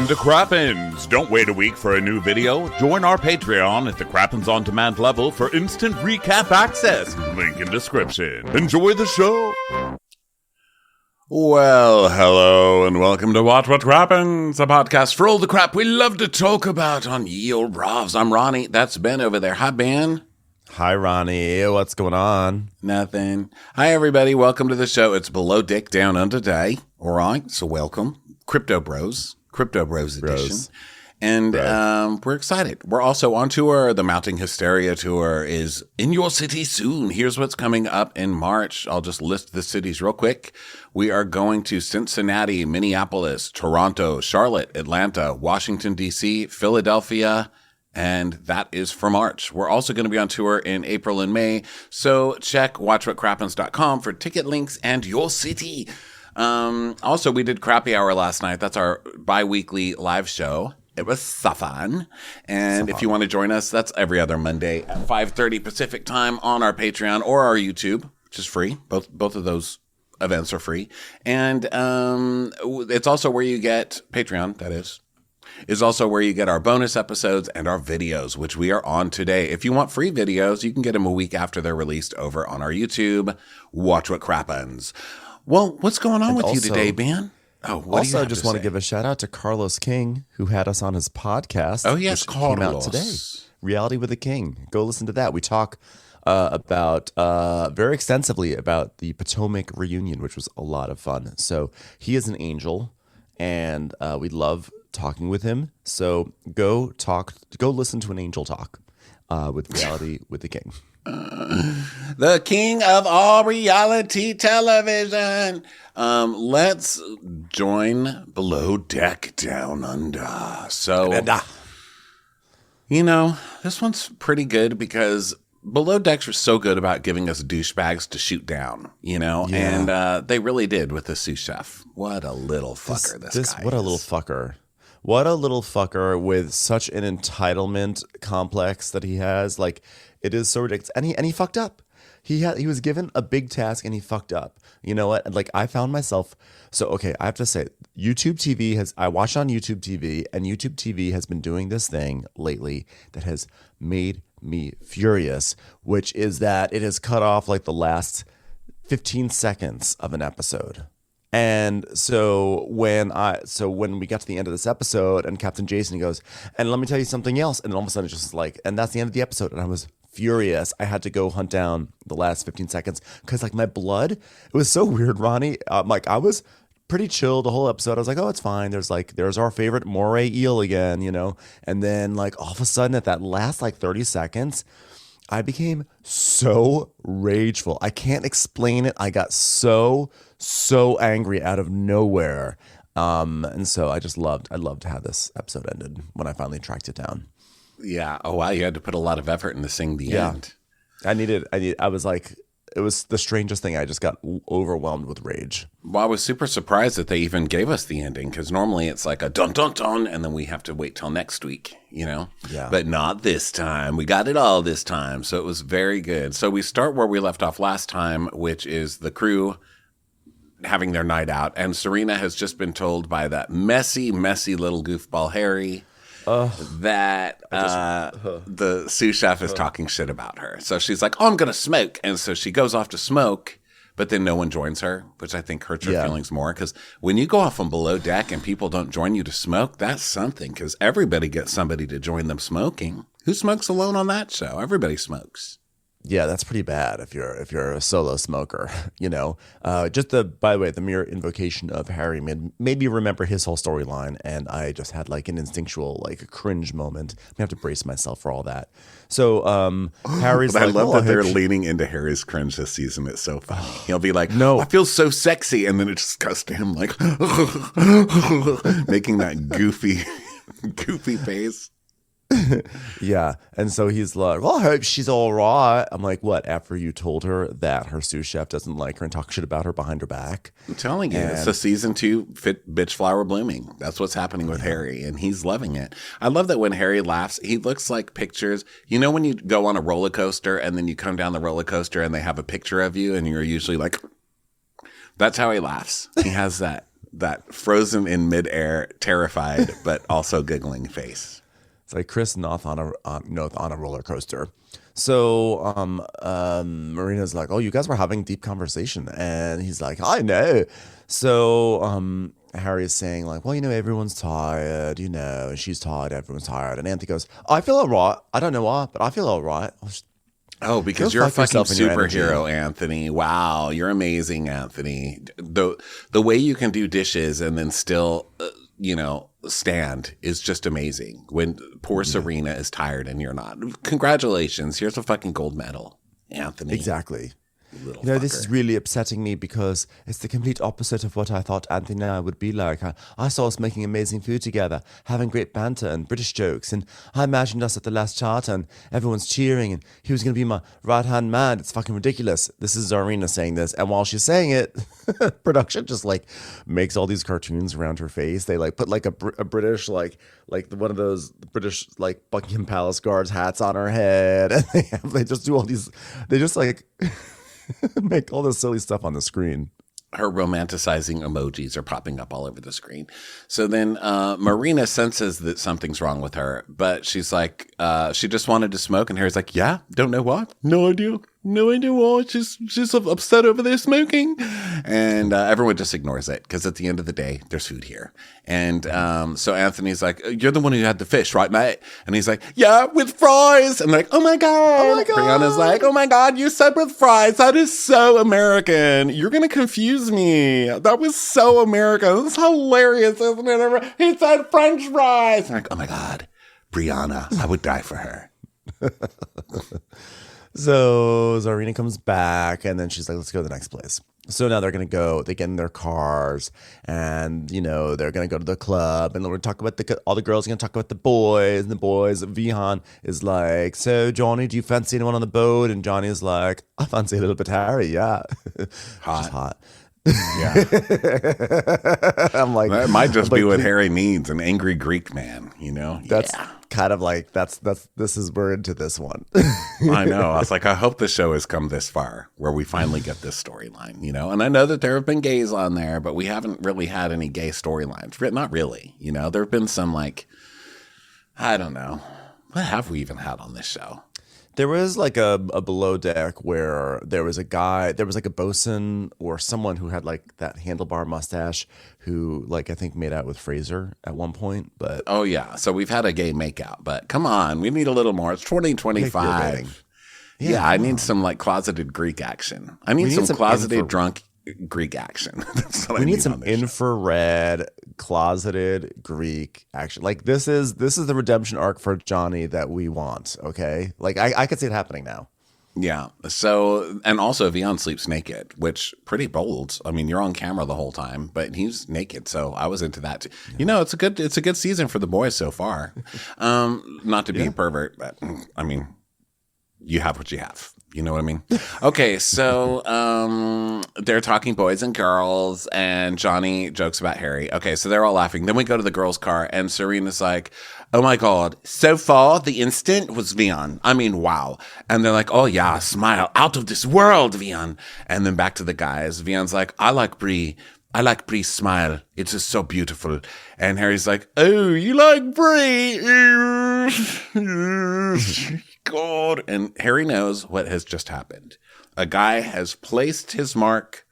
Welcome to Crappens. Don't wait a week for a new video. Join our Patreon at the Crappens On Demand level for instant recap access. Link in description. Enjoy the show. Well, hello and welcome to Watch What Crappens, a podcast for all the crap we love to talk about on ye old bravs. I'm Ronnie. That's Ben over there. Hi, Ben. Hi, Ronnie. What's going on? Nothing. Hi, everybody. Welcome to the show. It's Below Dick Down Under Day. All right, so welcome. Crypto Bros edition. And we're excited. We're also on tour. The Mounting Hysteria tour is in your city soon. Here's what's coming up in March. I'll just list the cities real quick. We are going to Cincinnati, Minneapolis, Toronto, Charlotte, Atlanta, Washington, D.C., Philadelphia, and that is for March. We're also going to be on tour in April and May. So check watchwhatcrappens.com for ticket links and your city. Also, we did Crappy Hour last night. That's our bi-weekly live show. It was so fun. And if you want to join us, that's every other Monday at 5:30 Pacific time on our Patreon or our YouTube, which is free. Both of those events are free. And it's also where you get Patreon, that is also where you get our bonus episodes and our videos, which we are on today. If you want free videos, you can get them a week after they're released over on our YouTube. Watch What Crappens. Well, what's going on with you today, Ben? Oh, I just want to give a shout out to Carlos King, who had us on his podcast. Oh, yes, which came out today. Reality with the King. Go listen to that. We talk about very extensively about the Potomac reunion, which was a lot of fun. So he is an angel, and we love talking with him. So go listen to an angel talk with Reality with the King. The king of all reality television. Let's join Below Deck Down Under. So, this one's pretty good because Below Decks were so good about giving us douchebags to shoot down, and they really did with the sous chef. What a little fucker this guy What a is. little fucker. What a little fucker with such an entitlement complex that he has. Like, it is so ridiculous. And he fucked up. He was given a big task and he fucked up. You know what? Like, I found myself. So, okay, I have to say, I watched on YouTube TV, and YouTube TV has been doing this thing lately that has made me furious, which is that it has cut off like the last 15 seconds of an episode. And so when we got to the end of this episode and Captain Jason goes, and let me tell you something else. And then all of a sudden it's just like, and that's the end of the episode. And I was furious. I had to go hunt down the last 15 seconds because like my blood, it was so weird, Ronnie. Like I was pretty chill the whole episode. I was like, oh, it's fine. There's our favorite moray eel again, And then like all of a sudden at that last like 30 seconds, I became so rageful. I can't explain it. I got so angry out of nowhere. And so I loved how this episode ended when I finally tracked it down. Yeah. Oh, wow. You had to put a lot of effort into seeing the end. I was like, it was the strangest thing. I just got overwhelmed with rage. Well, I was super surprised that they even gave us the ending because normally it's like a dun dun dun and then we have to wait till next week, Yeah. But not this time. We got it all this time. So it was very good. So we start where we left off last time, which is the crew having their night out. And Serena has just been told by that messy little goofball Harry that the sous chef is talking shit about her. So she's like, oh, I'm going to smoke. And so she goes off to smoke, but then no one joins her, which I think hurts her feelings more. Because when you go off on Below Deck and people don't join you to smoke, that's something. Because everybody gets somebody to join them smoking. Who smokes alone on that show? Everybody smokes. Yeah, that's pretty bad if you're a solo smoker, Just by the way, the mere invocation of Harry made me remember his whole storyline, and I just had like an instinctual like cringe moment. I have to brace myself for all that. So Harry's I love that they're leaning into Harry's cringe this season. It's so funny. He'll be like, "No, I feel so sexy," and then it just goes to him like making that goofy face. Yeah. And so he's like, well, I hope she's all right. I'm like, what? After you told her that her sous chef doesn't like her and talk shit about her behind her back? I'm telling you, it's a season 2 bitch flower blooming. That's what's happening with Harry, and he's loving it. I love that when Harry laughs, he looks like pictures. You know when you go on a roller coaster and then you come down the roller coaster and they have a picture of you and you're usually like, that's how he laughs. He has that that frozen in midair, terrified but also giggling face. It's like Chris Noth on a roller coaster. So Marina's like, oh, you guys were having deep conversation. And he's like, I know. So Harry is saying like, well, everyone's tired, and she's tired, everyone's tired. And Anthony goes, I feel all right. I don't know why, but I feel all right. Oh, because you're a fucking superhero, Anthony. Wow, you're amazing, Anthony. The way you can do dishes and then still, stand is just amazing. When poor Serena is tired and you're not. Congratulations. Here's a fucking gold medal, Anthony. Exactly. This is fucker. really upsetting me because it's the complete opposite of what I thought Anthony and I would be like. I saw us making amazing food together, having great banter and British jokes, and I imagined us at the last charter and everyone's cheering and he was going to be my right-hand man. It's fucking ridiculous. This is Zarina saying this, and while she's saying it, production just like makes all these cartoons around her face. They like put like a British like one of those British like Buckingham Palace guards hats on her head, and they just do all these. They just like. Make all this silly stuff on the screen. Her romanticizing emojis are popping up all over the screen. So then Marina senses that something's wrong with her, but she's like, she just wanted to smoke. And Harry's like, yeah, don't know why. No idea. No idea why. She's upset over there smoking. And everyone just ignores it because at the end of the day, there's food here. And so Anthony's like, you're the one who had the fish, right, mate? And he's like, yeah, with fries. And they're like, oh my God. Oh my God. Brianna's like, oh my God, you said with fries. That is so American. You're going to confuse me. That was so American. That's hilarious, isn't it? He said French fries. I'm like, oh my God, Brianna, I would die for her. So Zarina comes back and then she's like, let's go to the next place. So now they're going to go, they get in their cars and, they're going to go to the club and we're going to talk about all the girls are going to talk about the boys, and the boys. Vihan is like, so Johnny, do you fancy anyone on the boat? And Johnny is like, I fancy a little bit Harry. Yeah. Hot. Hot. Yeah. I'm like, that might just be what Harry needs, an angry Greek man, That's kind of like, we're into this one. I know. I was like, I hope the show has come this far where we finally get this storyline, and I know that there have been gays on there, but we haven't really had any gay storylines. Not really. There have been some I don't know. What have we even had on this show? There was like a below deck where there was like a bosun or someone who had like that handlebar mustache who like I think made out with Fraser at one point. But oh yeah, so we've had a gay makeout, but come on, we need a little more. It's 2025. Yeah, I need some like closeted Greek action. I need some closeted drunk Greek action. That's what we I need some infrared closeted Greek action. Like this is the redemption arc for Johnny that we want. Okay, like I could see it happening now. Yeah. So and also Vian sleeps naked, which pretty bold. I mean, you're on camera the whole time, but he's naked, so I was into that too. Yeah. It's a good season for the boys so far. Not to be a pervert, but I mean, you have what you have. You know what I mean? Okay, so they're talking boys and girls, and Johnny jokes about Harry. Okay, so they're all laughing. Then we go to the girls' car, and Serena's like, oh my God, so far the instant was Vian. I mean, wow. And they're like, oh yeah, smile, out of this world, Vian. And then back to the guys. Vian's like, I like Bree. I like Bree's smile. It's just so beautiful. And Harry's like, oh, you like Bree? God. And Harry knows what has just happened. A guy has placed his mark,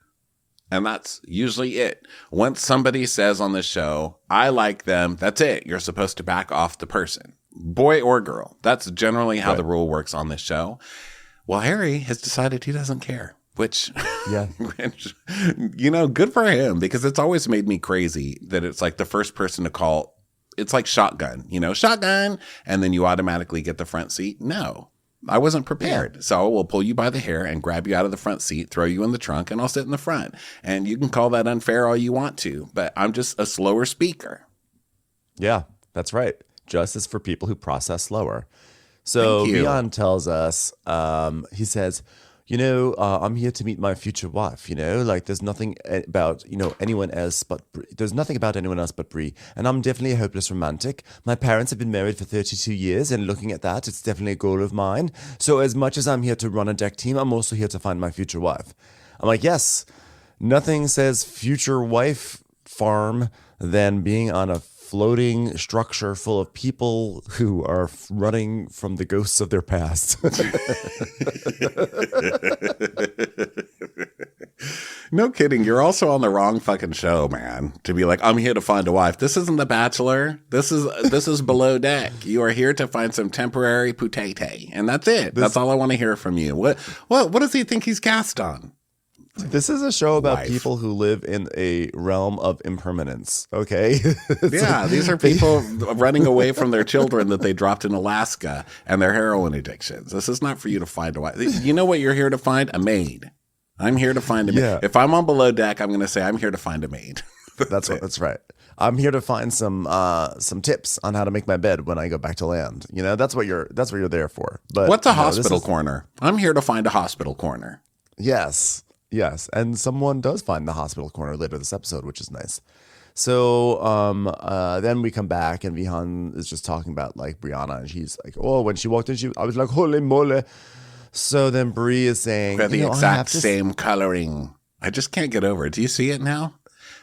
and that's usually it. Once somebody says on the show, I like them, that's it. You're supposed to back off the person, boy or girl. That's generally how the rule works on this show. Well, Harry has decided he doesn't care. Which, good for him, because it's always made me crazy that it's like the first person to call. It's like shotgun, shotgun. And then you automatically get the front seat. No, I wasn't prepared. Yeah. So we'll pull you by the hair and grab you out of the front seat, throw you in the trunk, and I'll sit in the front. And you can call that unfair all you want to, but I'm just a slower speaker. Yeah, that's right. Justice for people who process slower. So Vian tells us, he says, I'm here to meet my future wife, like there's nothing about, anyone else but there's nothing about anyone else but Bree. And I'm definitely a hopeless romantic. My parents have been married for 32 years. And looking at that, it's definitely a goal of mine. So as much as I'm here to run a deck team, I'm also here to find my future wife. I'm like, yes, nothing says future wife farm than being on a floating structure full of people who are running from the ghosts of their past. No kidding. You're also on the wrong fucking show, man. To be like, I'm here to find a wife. This isn't The Bachelor. This is Below Deck. You are here to find some temporary putete, and that's it. That's all I want to hear from you. What does he think he's cast on? This is a show about Wife. people who live in a realm of impermanence. Okay. Yeah, these are people running away from their children that they dropped in Alaska and their heroin addictions. This is not for you to find a wife. You know what you're here to find? A maid. I'm here to find a maid. If I'm on Below Deck, I'm going to say I'm here to find a maid. That's right. I'm here to find some tips on how to make my bed when I go back to land. You know, that's what you're there for. But what's a hospital corner? I'm here to find a hospital corner. Yes. And someone does find the hospital corner later this episode, which is nice. So then we come back and Vihan is just talking about like Brianna, and she's like, oh, when she walked in, I was like, holy moly. So then Bree is saying, they're the exact same coloring. I just can't get over it. Do you see it now?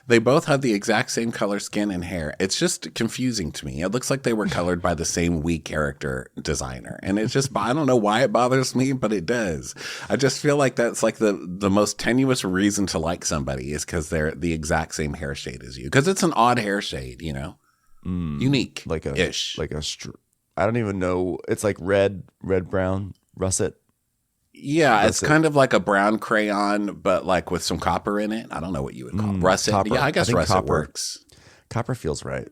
They both have the exact same color skin and hair. It's just confusing to me. It looks like they were colored by the same Wii character designer. And it's just, I don't know why it bothers me, but it does. I just feel like that's like the most tenuous reason to like somebody is because they're the exact same hair shade as you. Because it's an odd hair shade, you know? Unique. Ish. I don't even know. It's like red, brown, russet. Yeah, it's kind of like a brown crayon, but like with some copper in it. I don't know what you would call it. Russet. Copper. Yeah, I guess russet works. Copper feels right.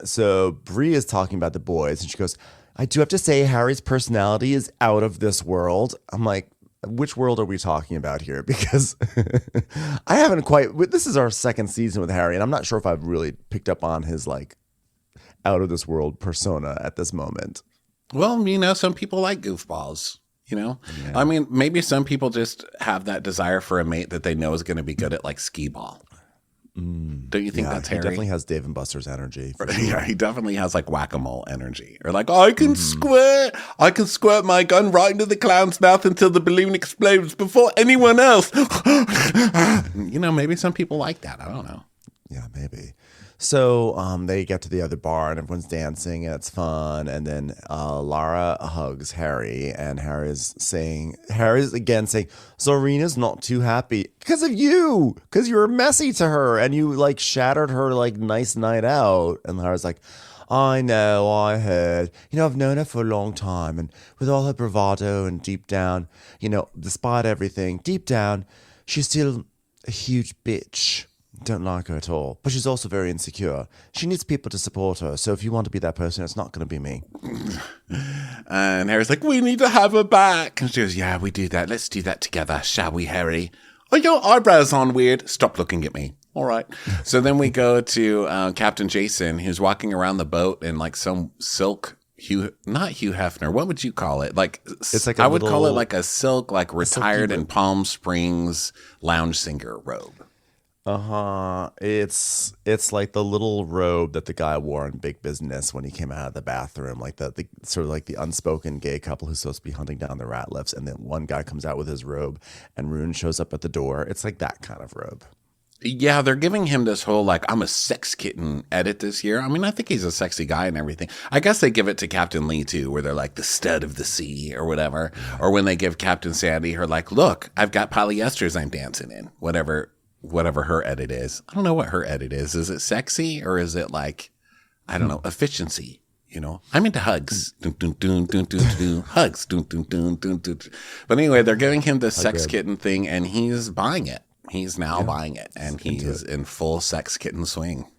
So Bree is talking about the boys, and she goes, I do have to say Harry's personality is out of this world. I'm like, which world are we talking about here? Because I haven't quite, this is our second season with Harry, and I'm not sure if I've really picked up on his like out of this world persona at this moment. Well, you know, some people like goofballs. You know, I mean, maybe some people just have that desire for a mate that they know is going to be good at like skee ball. Don't you think that's Harry? He definitely has Dave and Buster's energy. Sure. Yeah, he definitely has like whack-a-mole energy. Or like, I can squirt my gun right into the clown's mouth until the balloon explodes before anyone else. You know, maybe some people like that. I don't know. Yeah, maybe. So they get to the other bar and everyone's dancing and it's fun. And then Lara hugs Harry, and Harry's again saying, Zarina's not too happy because of you, because you were messy to her and you like shattered her like nice night out. And Lara's like, I know, I heard. You know, I've known her for a long time, and with all her bravado and deep down, you know, despite everything, deep down, she's still a huge bitch. Don't like her at all. But she's also very insecure. She needs people to support her. So if you want to be that person, it's not going to be me. And Harry's like, we need to have her back. And she goes, yeah, we do that. Let's do that together, shall we, Harry? Are your eyebrows on weird? Stop looking at me. All right. So then we go to Captain Jason, who's walking around the boat in like some silk not Hugh Hefner. What would you call it? Like, it's like I would call it like a silk, like retired in Palm Springs lounge singer robe. It's like the little robe that the guy wore in Big Business when he came out of the bathroom, like the sort of like the unspoken gay couple who's supposed to be hunting down the Ratliffs, and then one guy comes out with his robe and Rune shows up at the door. It's like that kind of robe. Yeah, they're giving him this whole like I'm a sex kitten edit this year. I mean, I think he's a sexy guy and everything. I guess they give it to Captain Lee too, where they're like the stud of the sea or whatever. Or when they give Captain Sandy her like, look, I've got polyesters I'm dancing in, whatever her edit is. I don't know what her edit is. Is it sexy or is it like, I don't know, efficiency? You know, I'm into hugs. Hugs. But anyway, they're giving him the sex kitten thing and he's buying it. He's now buying it and he's in full sex kitten swing.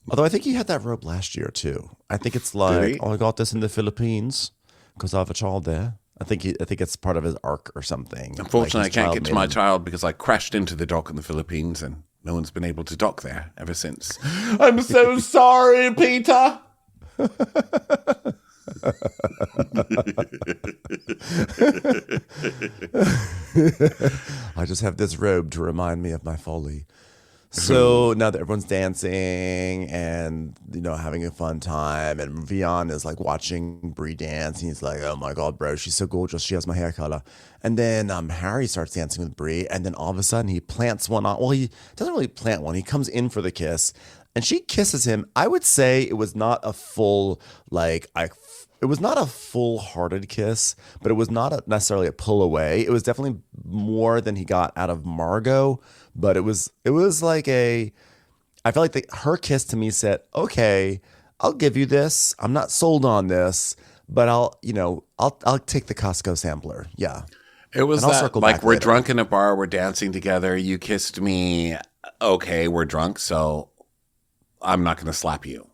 Although I think he had that robe last year too. I think it's like, I got this in the Philippines because I have a child there. I think it's part of his arc or something. Unfortunately, like I can't get to my child because I crashed into the dock in the Philippines and no one's been able to dock there ever since. I'm so sorry, Peter. I just have this robe to remind me of my folly. So now that everyone's dancing and, having a fun time, and Vian is like watching Brie dance, and he's like, oh my God, bro, she's so gorgeous. She has my hair color. And then Harry starts dancing with Brie, and then all of a sudden he plants one on. Well, he doesn't really plant one. He comes in for the kiss, and she kisses him. I would say it was not a full, it was not a full-hearted kiss, but it was not necessarily a pull away. It was definitely more than he got out of Margot, but it was like I felt like her kiss to me said, okay, I'll give you this. I'm not sold on this, but I'll take the Costco sampler. Yeah. It was that, like, we're drunk in a bar, we're dancing together, you kissed me, okay, we're drunk, so I'm not going to slap you.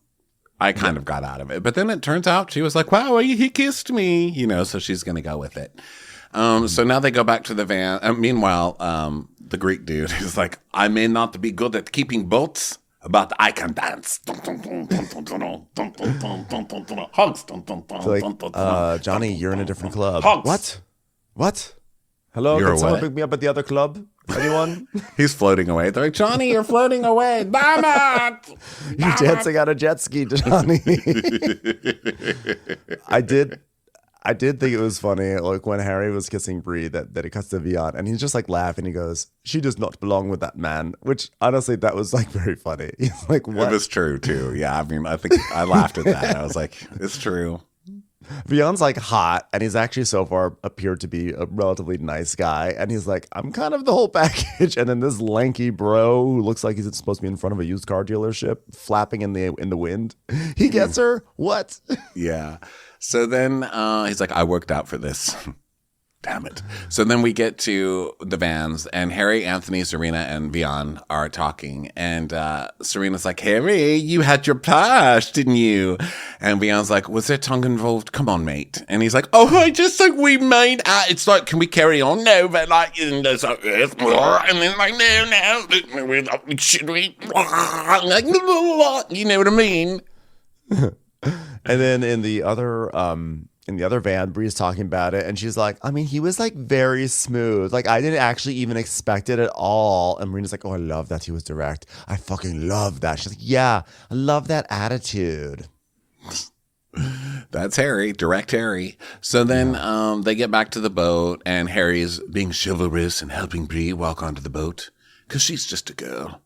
I kind of got out of it. But then it turns out she was like, wow, he kissed me, so she's going to go with it. So now they go back to the van. Meanwhile, the Greek dude is like, I may not be good at keeping boats, but I can dance. Like, Johnny, you're in a different club. Hugs. What? Hello, can someone pick me up at the other club? Anyone? He's floating away. They're like, Johnny, you're floating away. Damn it! You're dancing on a jet ski, Johnny. I did think it was funny, like when Harry was kissing Brie, that it cuts to Vian, and he's just like laughing. He goes, "She does not belong with that man," which honestly, that was like very funny. He's like, "What?" It was true too. Yeah, I mean, I think I laughed at that. I was like, "It's true." Vian's like hot, and he's actually so far appeared to be a relatively nice guy, and he's like, I'm kind of the whole package. And then this lanky bro who looks like he's supposed to be in front of a used car dealership, flapping in the wind, he gets her. What? Yeah. So then he's like, I worked out for this. Damn it. So then we get to the vans, and Harry, Anthony, Serena, and Vian are talking. And Serena's like, Harry, you had your plush, didn't you? And Vian's like, was there tongue involved? Come on, mate. And he's like, oh, I just think we made out. It's like, can we carry on? No, but like, and there's like, and then like, no, should we? Like, you know what I mean? And then in the other van, Brie's talking about it, and she's like, I mean, he was like very smooth. Like, I didn't actually even expect it at all. And Marina's like, oh, I love that he was direct. I fucking love that. She's like, yeah, I love that attitude. That's Harry, direct Harry. So then they get back to the boat, and Harry's being chivalrous and helping Brie walk onto the boat. Because she's just a girl,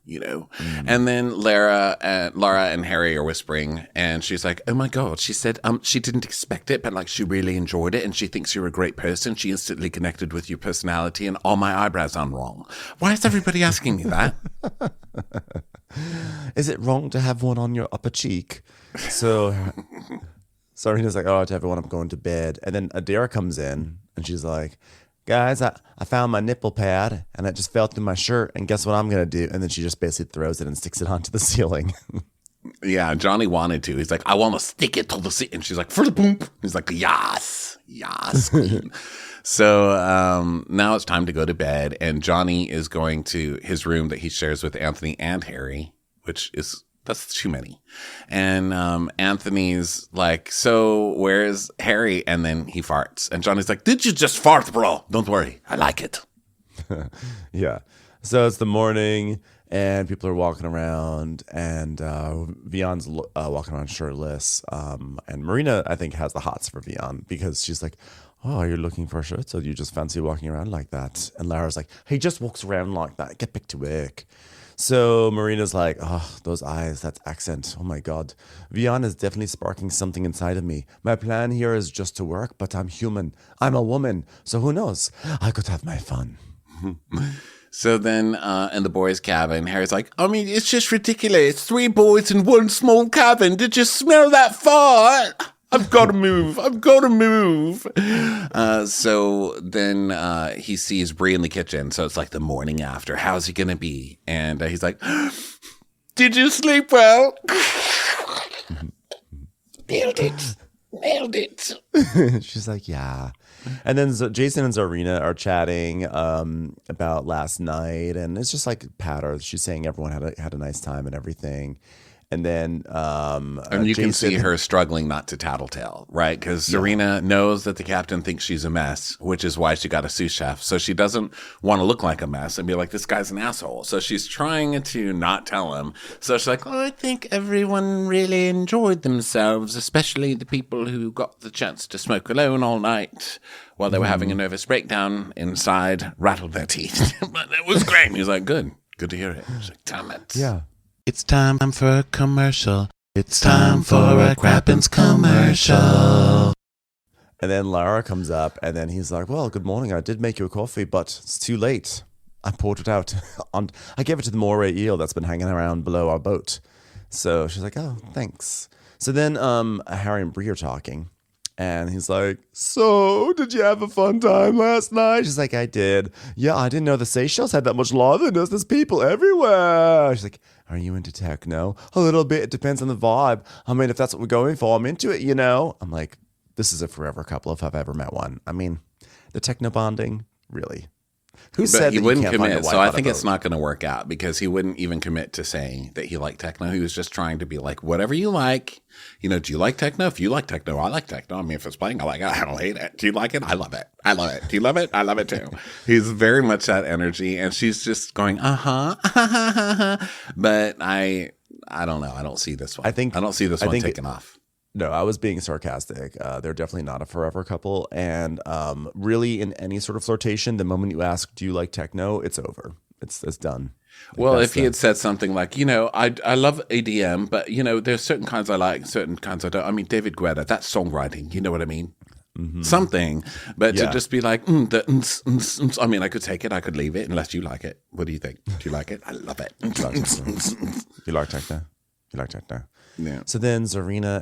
And then Laura and Harry are whispering, and she's like, oh my God. She said she didn't expect it, but like she really enjoyed it, and she thinks you're a great person. She instantly connected with your personality, and all my eyebrows are wrong. Why is everybody asking me that? Is it wrong to have one on your upper cheek? So Serena's like, oh, to everyone, I'm going to bed. And then Adira comes in, and she's like, guys, I found my nipple pad, and it just fell through my shirt, and guess what I'm going to do? And then she just basically throws it and sticks it onto the ceiling. Yeah, Johnny wanted to. He's like, I want to stick it to the ceiling. And she's like, for the boom. He's like, yes. So now it's time to go to bed, and Johnny is going to his room that he shares with Anthony and Harry, that's too many. And Anthony's like, so where's Harry? And then he farts. And Johnny's like, did you just fart, bro? Don't worry. I like it. Yeah. So it's the morning, and people are walking around, and Vian's walking around shirtless. And Marina, I think, has the hots for Vian, because she's like, oh, you're looking for a shirt? So you just fancy walking around like that? And Lara's like, he just walks around like that. Get back to work. So Marina's like, oh, those eyes, that accent. Oh, my God. Vian is definitely sparking something inside of me. My plan here is just to work, but I'm human. I'm a woman. So who knows? I could have my fun. So then in the boys' cabin, Harry's like, I mean, it's just ridiculous. 3 boys in one small cabin. Did you smell that fart? I've got to move. So then he sees Brie in the kitchen. So it's like the morning after. How's he going to be? And he's like, did you sleep well? Nailed it. She's like, yeah. And then Jason and Zarina are chatting about last night. And it's just like patter. She's saying everyone had a nice time and everything. And then and you can see her struggling not to tattletale, right? Because Serena knows that the captain thinks she's a mess, which is why she got a sous chef. So she doesn't want to look like a mess and be like, this guy's an asshole. So she's trying to not tell him. So she's like, I think everyone really enjoyed themselves, especially the people who got the chance to smoke alone all night while they were having a nervous breakdown inside, rattled their teeth. But it was great. He's like, good to hear it. She's like, damn it. Yeah. It's time for a commercial. It's time for a Crappens commercial. And then Lara comes up, and then he's like, well, good morning. I did make you a coffee, but it's too late. I poured it out. I gave it to the moray eel that's been hanging around below our boat. So she's like, oh, thanks. So then Harry and Bree are talking. And he's like, so, did you have a fun time last night? She's like, I did. Yeah, I didn't know the Seychelles had that much liveliness. There's people everywhere. She's like, are you into techno? A little bit. It depends on the vibe. I mean, if that's what we're going for, I'm into it, you know? I'm like, this is a forever couple if I've ever met one. I mean, the techno bonding, really. Who said he that wouldn't you can't find a commit? wife So I on a think it's boat? not going to work out because he wouldn't even commit to saying that he liked techno. He was just trying to be like, whatever you like. You know, do you like techno? If you like techno, I like techno. I mean, if it's playing, I like it. I don't hate it. Do you like it? I love it. I love it. Do you love it? I love it too. He's very much that energy, and she's just going, but I don't know. I don't see this one. I don't see this one taking off. No, I was being sarcastic. They're definitely not a forever couple. And really, in any sort of flirtation, the moment you ask, do you like techno, it's over. It's done. Well, if he had said something like, you know, I love EDM, but, you know, there's certain kinds I like, certain kinds I don't. I mean, David Guetta, that's songwriting. You know what I mean? Mm-hmm. Something. But to just be like, I mean, I could take it, I could leave it, unless you like it. What do you think? Do you like it? I love it. You like techno? You like techno? Yeah. So then Zarina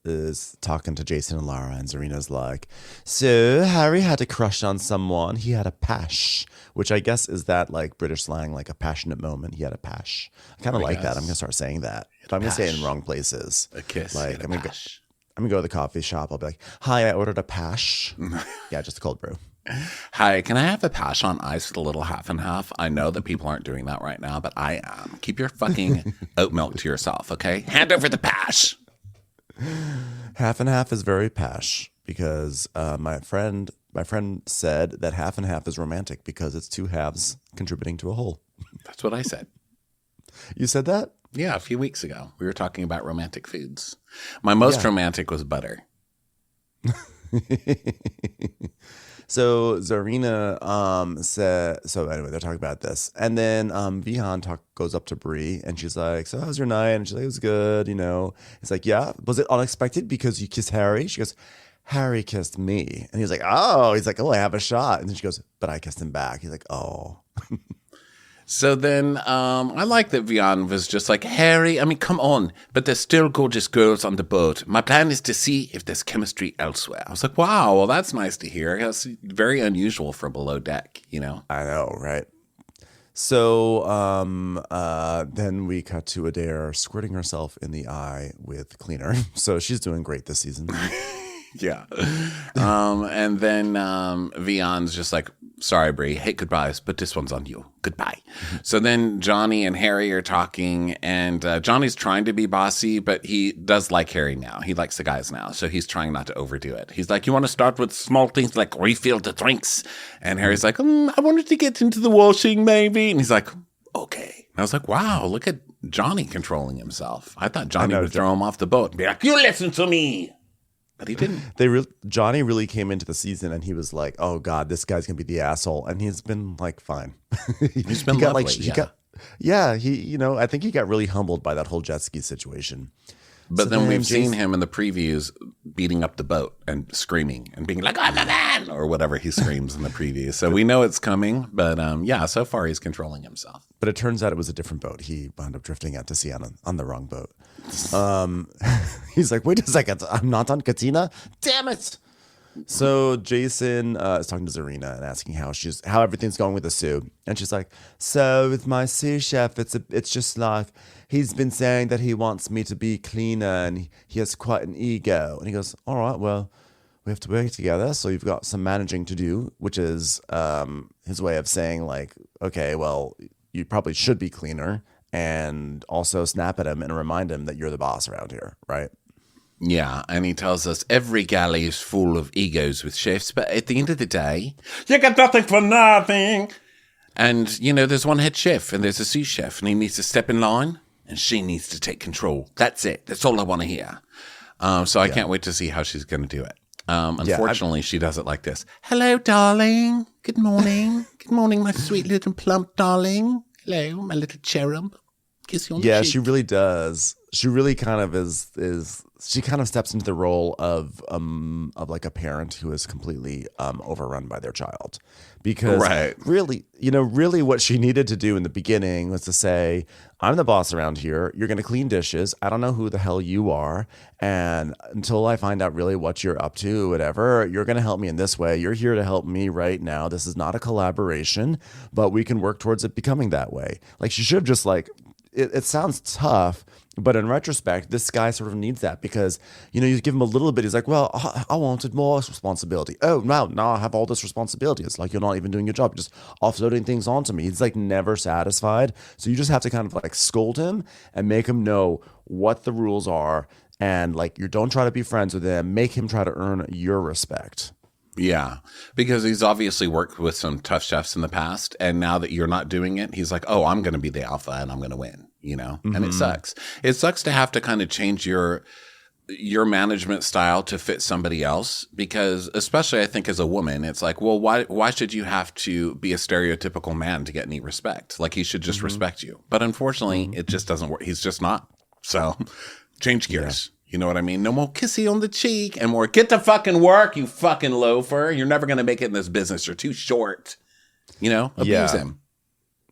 is talking to Jason and Lara, and Zarina's like, so Harry had a crush on someone. He had a pash, which I guess is that like British slang, like a passionate moment. He had a pash. I kind of like that. I'm going to start saying that. But I'm going to say it in wrong places. A kiss. Like, I'm going to go to the coffee shop. I'll be like, hi, I ordered a pash. Yeah, just a cold brew. Hi, can I have a pash on ice with a little half and half? I know that people aren't doing that right now, but I am. Keep your fucking oat milk to yourself, okay? Hand over the pash. Half and half is very pash because my friend said that half and half is romantic because it's two halves contributing to a whole. That's what I said. You said that? Yeah, a few weeks ago. We were talking about romantic foods. My most romantic was butter. So Zarina said, so anyway, they're talking about this. And then Vihan goes up to Bree and she's like, so how's your night? And she's like, it was good, you know. It's like, yeah. Was it unexpected because you kissed Harry? She goes, Harry kissed me. And he's like, oh, I have a shot. And then she goes, but I kissed him back. He's like, oh. So then I like that Vian was just like, Harry, I mean, come on, but there's still gorgeous girls on the boat. My plan is to see if there's chemistry elsewhere. I was like, wow, well, that's nice to hear. That's very unusual for below deck, you know? I know, right? So then we cut to Adair squirting herself in the eye with cleaner. So she's doing great this season. Yeah. And then Vian's just like, sorry, Bree, hate goodbyes, but this one's on you. Goodbye. So then Johnny and Harry are talking, and Johnny's trying to be bossy, but he does like Harry now. He likes the guys now, so he's trying not to overdo it. He's like, you want to start with small things like refill the drinks? And Harry's like, I wanted to get into the washing, maybe. And he's like, okay. And I was like, wow, look at Johnny controlling himself. I thought Johnny would throw him off the boat and be like, you listen to me. But he didn't. Johnny really came into the season and he was like, "Oh God, this guy's gonna be the asshole," and he's been like, fine. He's been lovely. I think he got really humbled by that whole jet ski situation. But so then we've seen him in the previews beating up the boat and screaming and being like, I'm a man, or whatever he screams in the previews. So we know it's coming, but so far he's controlling himself. But it turns out it was a different boat. He wound up drifting out to sea on the wrong boat. He's like, wait a second, I'm not on Katina? Damn it! So Jason is talking to Zarina and asking how everything's going with the Sous, and she's like, so with my sous chef, it's just like he's been saying that he wants me to be cleaner and he has quite an ego. And he goes, all right, well, we have to work together, so you've got some managing to do, which is his way of saying like, okay, well, you probably should be cleaner and also snap at him and remind him that you're the boss around here, right? Yeah, and he tells us every galley is full of egos with chefs, but at the end of the day, you get nothing for nothing. And, you know, there's one head chef and there's a sous chef, and he needs to step in line and she needs to take control. That's it. That's all I want to hear. So I can't wait to see how she's going to do it. Unfortunately, she does it like this. Hello, darling. Good morning. Good morning, my sweet little plump darling. Hello, my little cherub. Kiss you on the cheek. She really does. She really kind of is she kind of steps into the role of like a parent who is completely overrun by their child. Because really, really what she needed to do in the beginning was to say, I'm the boss around here. You're going to clean dishes. I don't know who the hell you are. And until I find out really what you're up to, whatever, you're going to help me in this way. You're here to help me right now. This is not a collaboration, but we can work towards it becoming that way. Like, she should have just like, it sounds tough, but in retrospect, this guy sort of needs that because, you give him a little bit. He's like, well, I wanted more responsibility. Oh, now I have all this responsibility. It's like you're not even doing your job. You're just offloading things onto me. He's like never satisfied. So you just have to kind of like scold him and make him know what the rules are. And like, you don't try to be friends with him. Make him try to earn your respect. Yeah, because he's obviously worked with some tough chefs in the past. And now that you're not doing it, he's like, oh, I'm going to be the alpha and I'm going to win. And it sucks. It sucks to have to kind of change your management style to fit somebody else, because especially I think as a woman, it's like, well, why should you have to be a stereotypical man to get any respect? Like, he should just respect you. But unfortunately, it just doesn't work. He's just not. So change gears. Yeah. You know what I mean? No more kissy on the cheek and more get to fucking work, you fucking loafer. You're never going to make it in this business. You're too short. Abuse him.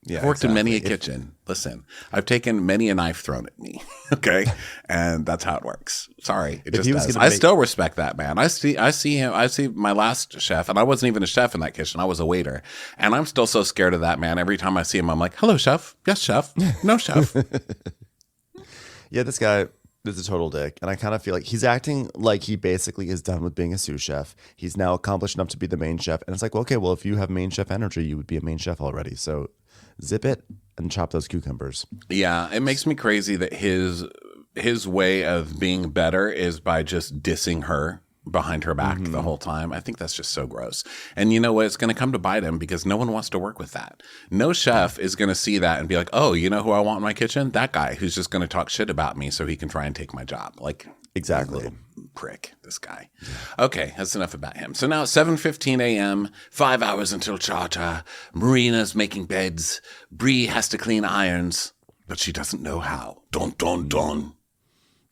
Yeah, I've worked in many a kitchen. Listen, I've taken many a knife thrown at me. Okay. And that's how it works. Sorry. It just does. I still respect that man. I see him. I see my last chef, and I wasn't even a chef in that kitchen. I was a waiter. And I'm still so scared of that man. Every time I see him, I'm like, hello, chef. Yes, chef. No, chef. Yeah, this guy is a total dick. And I kind of feel like he's acting like he basically is done with being a sous chef. He's now accomplished enough to be the main chef. And it's like, well, okay, well, if you have main chef energy, you would be a main chef already. So zip it and chop those cucumbers. Yeah, it makes me crazy that his way of being better is by just dissing her behind her back the whole time. I think that's just so gross. And you know what? It's going to come to bite him because no one wants to work with that. No chef is going to see that and be like, oh, you know who I want in my kitchen? That guy who's just going to talk shit about me so he can try and take my job. Like, exactly. Little prick, this guy. Okay, that's enough about him. So now it's 7:15 a.m., 5 hours until charter. Marina's making beds. Bree has to clean irons, but she doesn't know how. Dun, dun, dun.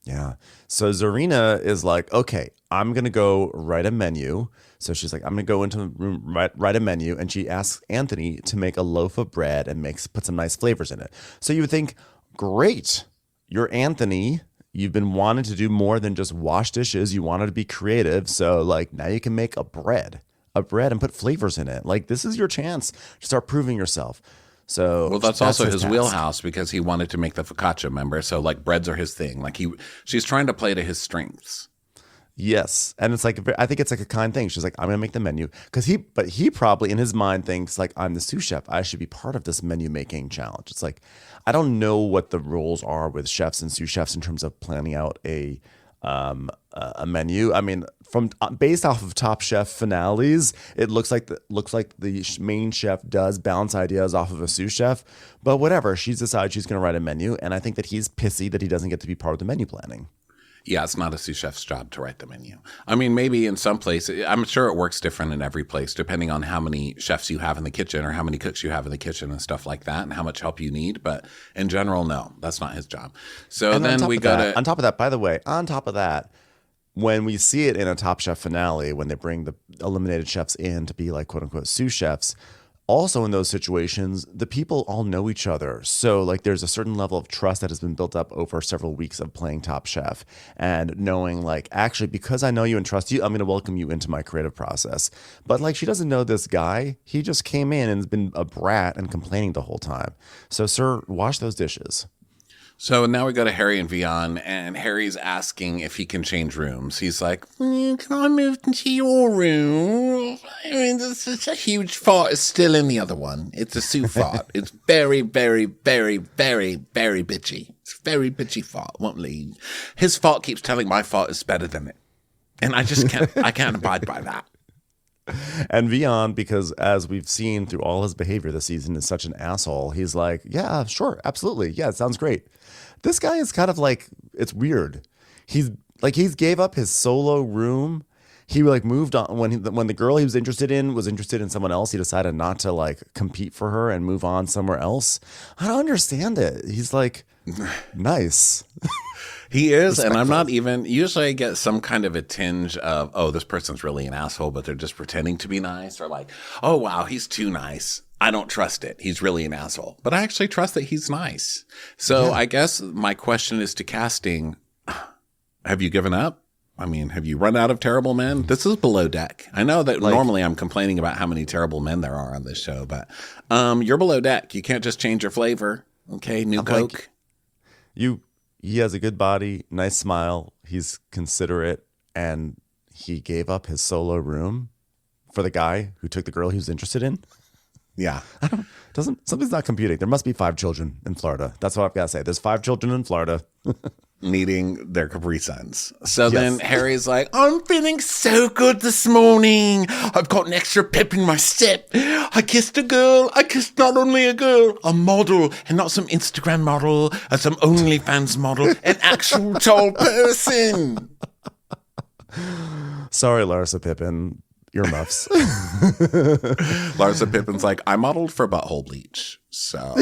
Yeah. So Zarina is like, okay, I'm going to go write a menu. So she's like, I'm going to go into the room, write a menu. And she asks Anthony to make a loaf of bread and put some nice flavors in it. So you would think, great, you're Anthony. You've been wanting to do more than just wash dishes. You wanted to be creative. So like now you can make a bread and put flavors in it. Like, this is your chance to start proving yourself. So well, that's also his wheelhouse because he wanted to make the focaccia, remember? So like breads are his thing. Like she's trying to play to his strengths. Yes. And it's like, I think it's like a kind thing. She's like, I'm going to make the menu. But he probably in his mind thinks like, I'm the sous chef. I should be part of this menu making challenge. It's like, I don't know what the rules are with chefs and sous chefs in terms of planning out a menu. I mean, based off of Top Chef finales, it looks like the main chef does bounce ideas off of a sous chef. But whatever, she's decided she's going to write a menu, and I think that he's pissy that he doesn't get to be part of the menu planning. Yeah, it's not a sous chef's job to write the menu. I mean, maybe in some places, I'm sure it works different in every place, depending on how many chefs you have in the kitchen or how many cooks you have in the kitchen and stuff like that and how much help you need. But in general, no, that's not his job. So and then we go to... On top of that, by the way, when we see it in a Top Chef finale, when they bring the eliminated chefs in to be like, quote unquote, sous chefs, also in those situations, the people all know each other. So like there's a certain level of trust that has been built up over several weeks of playing Top Chef and knowing like, actually, because I know you and trust you, I'm going to welcome you into my creative process. But like, she doesn't know this guy. He just came in and has been a brat and complaining the whole time. So sir, wash those dishes. So now we go to Harry and Vion, and Harry's asking if he can change rooms. He's like, can I move into your room? I mean, this is a huge fart. It's still in the other one. It's a Sous fart. It's very, very, very, very, very bitchy. It's very bitchy fart. Won't leave. His fart keeps telling my fart is better than it. And I just can't abide by that. And Vion, because as we've seen through all his behavior this season, is such an asshole. He's like, yeah, sure, absolutely. Yeah, it sounds great. This guy is kind of like, it's weird. He's gave up his solo room. He like moved on when the girl he was interested in someone else. He decided not to like compete for her and move on somewhere else. I don't understand it. He's like, nice. He is, and I'm not even, usually I get some kind of a tinge of, oh, this person's really an asshole, but they're just pretending to be nice, or like, oh, wow, he's too nice. I don't trust it. He's really an asshole. But I actually trust that he's nice. So I guess my question is to casting, have you given up? I mean, have you run out of terrible men? This is Below Deck. I know that normally I'm complaining about how many terrible men there are on this show, but you're Below Deck. You can't just change your flavor. Okay, new Coke. He has a good body, nice smile. He's considerate, and he gave up his solo room for the guy who took the girl he was interested in. Yeah. Something's not computing. There must be 5 children in Florida. That's what I've got to say. There's 5 children in Florida. Needing their Capri Suns. So then Harry's like, I'm feeling so good this morning. I've got an extra pep in my step. I kissed a girl. I kissed not only a girl, a model, and not some Instagram model or some OnlyFans model, an actual tall person. Sorry, Larsa Pippen. Earmuffs. Larsa Pippen's like, I modeled for butthole bleach. So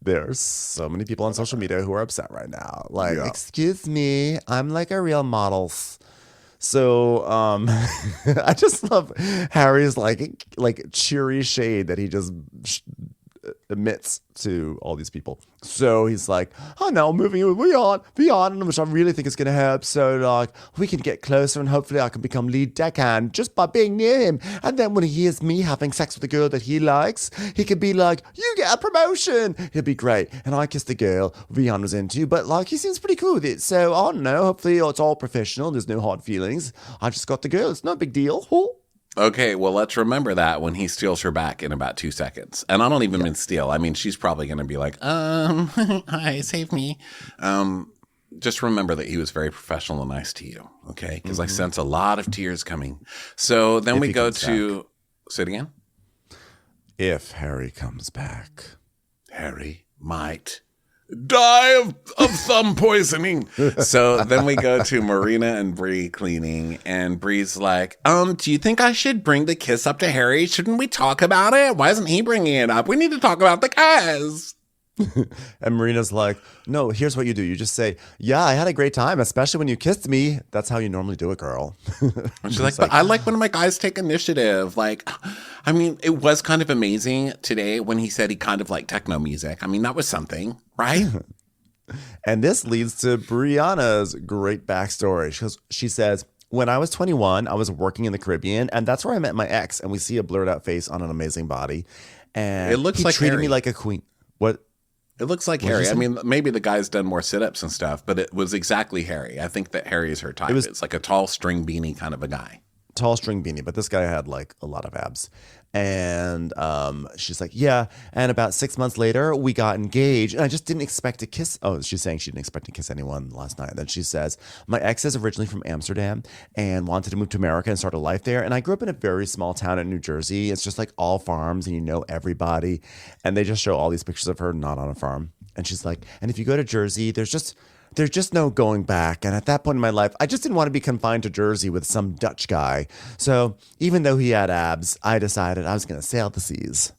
there's so many people on social media who are upset right now. Like, excuse me, I'm like a real model. So I just love Harry's like cheery shade that he just emits to all these people. So he's like, oh no, moving beyond, which I really think is going to help. So like we can get closer and hopefully I can become lead deckhand just by being near him. And then when he hears me having sex with a girl that he likes, he could be like, you get a promotion. It'd be great. And I kissed the girl Rihanna was into, but like he seems pretty cool with it. So I don't know. Hopefully it's all professional. There's no hard feelings. I just got the girl. It's no big deal. Okay, well, let's remember that when he steals her back in about 2 seconds. And I don't even mean steal. I mean, she's probably going to be like, hi, save me. Just remember that he was very professional and nice to you, okay? Because I sense a lot of tears coming. So then we go to, say it again? If Harry comes back. Harry might die of thumb poisoning. So then we go to Marina and Bree cleaning, and Bree's like, do you think I should bring the kiss up to Harry? Shouldn't we talk about it? Why isn't he bringing it up? We need to talk about the kiss. And Marina's like, no, here's what you do. You just say, yeah, I had a great time, especially when you kissed me. That's how you normally do it, girl. And she's like, but I like when my guys take initiative. Like, I mean, it was kind of amazing today when he said he kind of liked techno music. I mean, that was something, right? And this leads to Brianna's great backstory. She says, when I was 21, I was working in the Caribbean, and that's where I met my ex. And we see a blurred out face on an amazing body. And it looks he like treated Harry. me like a queen. What? It looks like Harry. I mean, maybe the guy's done more sit-ups and stuff, but it was exactly Harry. I think that Harry is her type. It's like a tall string beanie kind of a guy. Tall string beanie, but this guy had like a lot of abs. And she's like, yeah. And about 6 months later, we got engaged. And I just didn't expect to kiss. Oh, she's saying she didn't expect to kiss anyone last night. Then she says, my ex is originally from Amsterdam and wanted to move to America and start a life there. And I grew up in a very small town in New Jersey. It's just like all farms and you know everybody. And they just show all these pictures of her not on a farm. And she's like, and if you go to Jersey, there's just no going back. And at that point in my life, I just didn't want to be confined to Jersey with some Dutch guy. So even though he had abs, I decided I was going to sail the seas.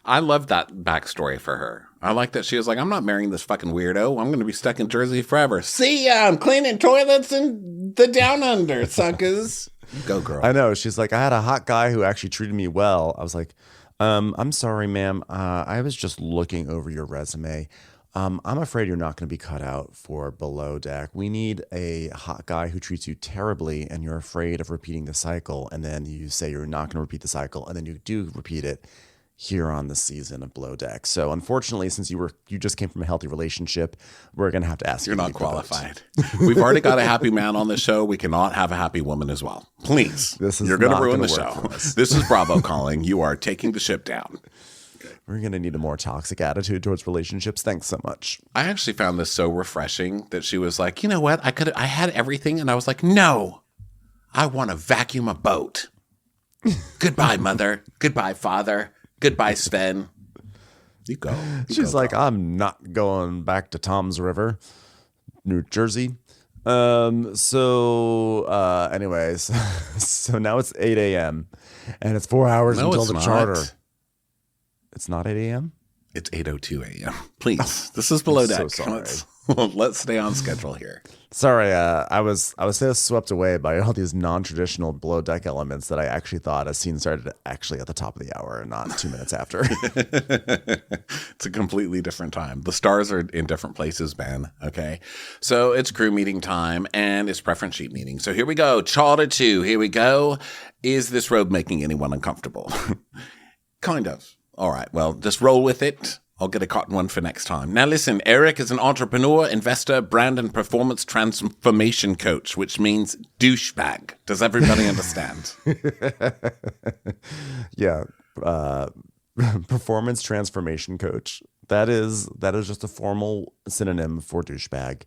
I love that backstory for her. I like that she was like, I'm not marrying this fucking weirdo. I'm going to be stuck in Jersey forever. See ya, I'm cleaning toilets in the down under, suckers. Go, girl. I know. She's like, I had a hot guy who actually treated me well. I was like, I'm sorry, ma'am. I was just looking over your resume. I'm afraid you're not going to be cut out for Below Deck. We need a hot guy who treats you terribly and you're afraid of repeating the cycle. And then you say you're not going to repeat the cycle and then you do repeat it. here on this season of Below Deck. So unfortunately, since you just came from a healthy relationship, we're going to have to ask you. You're not qualified. We've already got a happy man on the show. We cannot have a happy woman as well. Please. You're going to ruin the show. This is Bravo calling. You are taking the ship down. We're going to need a more toxic attitude towards relationships. Thanks so much. I actually found this so refreshing that she was like, you know what? I had everything. And I was like, no, I want to vacuum a boat. Goodbye, mother. Goodbye, father. Goodbye, Sven. You go. She's like, I'm not going back to Tom's River, New Jersey. Anyways, so now it's 8 a.m. and it's 4 hours until the charter. It's not 8 a.m.? It's 8:02 a.m. Please. This is Below Deck. So sorry. Let's stay on schedule here. Sorry, I was so swept away by all these non-traditional Below Deck elements that I actually thought a scene started actually at the top of the hour and not 2 minutes after. It's a completely different time. The stars are in different places, Ben. Okay. So it's crew meeting time and it's preference sheet meeting. So here we go. Charter 2. Here we go. Is this robe making anyone uncomfortable? Kind of. All right. Well, just roll with it. I'll get a cotton one for next time. Now, listen, Eric is an entrepreneur, investor, brand and performance transformation coach, which means douchebag. Does everybody understand? Yeah. Performance transformation coach. That is just a formal synonym for douchebag.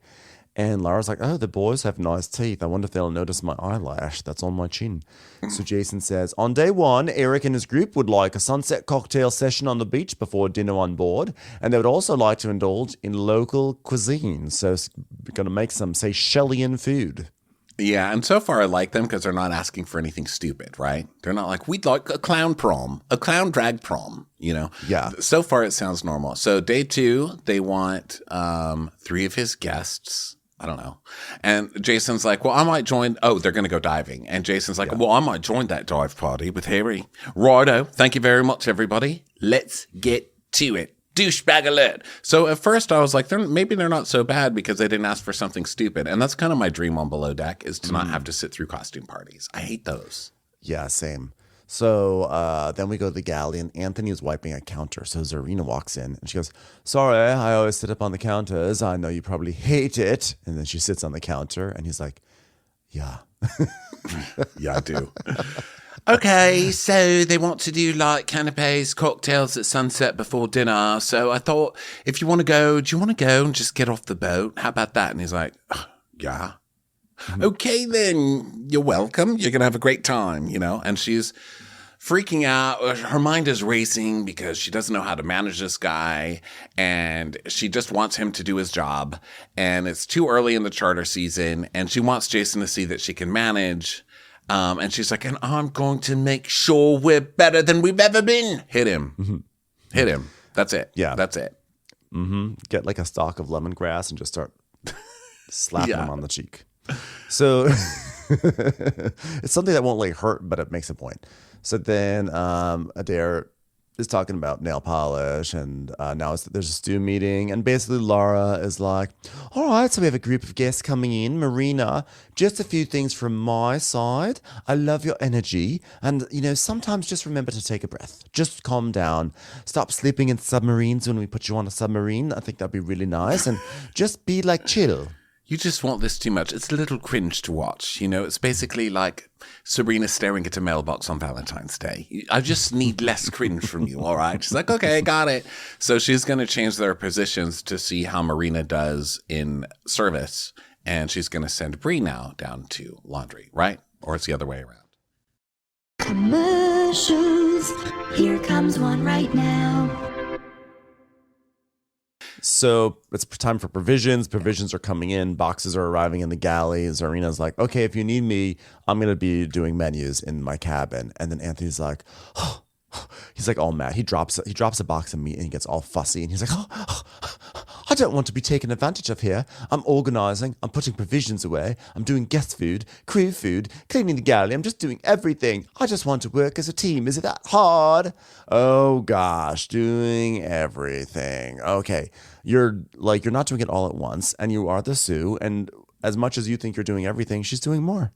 And Lara's like, oh, the boys have nice teeth. I wonder if they'll notice my eyelash that's on my chin. So Jason says, on day 1, Eric and his group would like a sunset cocktail session on the beach before dinner on board. And they would also like to indulge in local cuisine. So we're going to make some Seychelles food. Yeah, and so far I like them because they're not asking for anything stupid, right? They're not like, we'd like a clown prom, a clown drag prom, you know? Yeah. So far it sounds normal. So day 2, they want 3 of his guests. I don't know. And Jason's like, well, I might join. Oh, they're going to go diving. And Jason's like, well, I might join that dive party with Harry. Righto. Thank you very much, everybody. Let's get to it. Douchebag alert. So at first I was like, maybe they're not so bad because they didn't ask for something stupid. And that's kind of my dream on Below Deck is to not have to sit through costume parties. I hate those. Yeah, same. So then we go to the galley, and Anthony is wiping a counter. So Zarina walks in, and she goes, sorry, I always sit up on the counters. I know you probably hate it. And then she sits on the counter, and he's like, yeah. Yeah, I do. Okay, so they want to do like canapes, cocktails at sunset before dinner. So I thought, if you want to go, do you want to go and just get off the boat? How about that? And he's like, yeah. Okay, then you're welcome. You're going to have a great time, you know? And she's freaking out. Her mind is racing because she doesn't know how to manage this guy. And she just wants him to do his job. And it's too early in the charter season. And she wants Jason to see that she can manage. And she's like, and I'm going to make sure we're better than we've ever been. Hit him. Mm-hmm. Hit him. That's it. Yeah. That's it. Mm-hmm. Get like a stalk of lemongrass and just start slapping him on the cheek. So it's something that won't like hurt, but it makes a point. So then Adair is talking about nail polish, and now there's a stew meeting, and basically Laura is like, all right, so we have a group of guests coming in. Marina, just a few things from my side. I love your energy, and sometimes just remember to take a breath. Just calm down. Stop sleeping in submarines when we put you on a submarine. I think that'd be really nice, and just be like chill. You just want this too much. It's a little cringe to watch. It's basically like Serena staring at a mailbox on Valentine's Day. I just need less cringe from you, all right? She's like, okay, got it. So she's going to change their positions to see how Marina does in service. And she's going to send Bree now down to laundry, right? Or it's the other way around. Commercials. Here comes one right now. So it's time for provisions. Provisions are coming in. Boxes are arriving in the galley. Zarina's like, okay, if you need me, I'm going to be doing menus in my cabin. And then Anthony's like, oh. He's like all mad. He drops a box of meat and he gets all fussy. And he's like, I don't want to be taken advantage of here. I'm organizing. I'm putting provisions away. I'm doing guest food, crew food, cleaning the galley. I'm just doing everything. I just want to work as a team. Is it that hard? Oh gosh, doing everything. Okay. You're not doing it all at once, and you are the Sous, and as much as you think you're doing everything, she's doing more.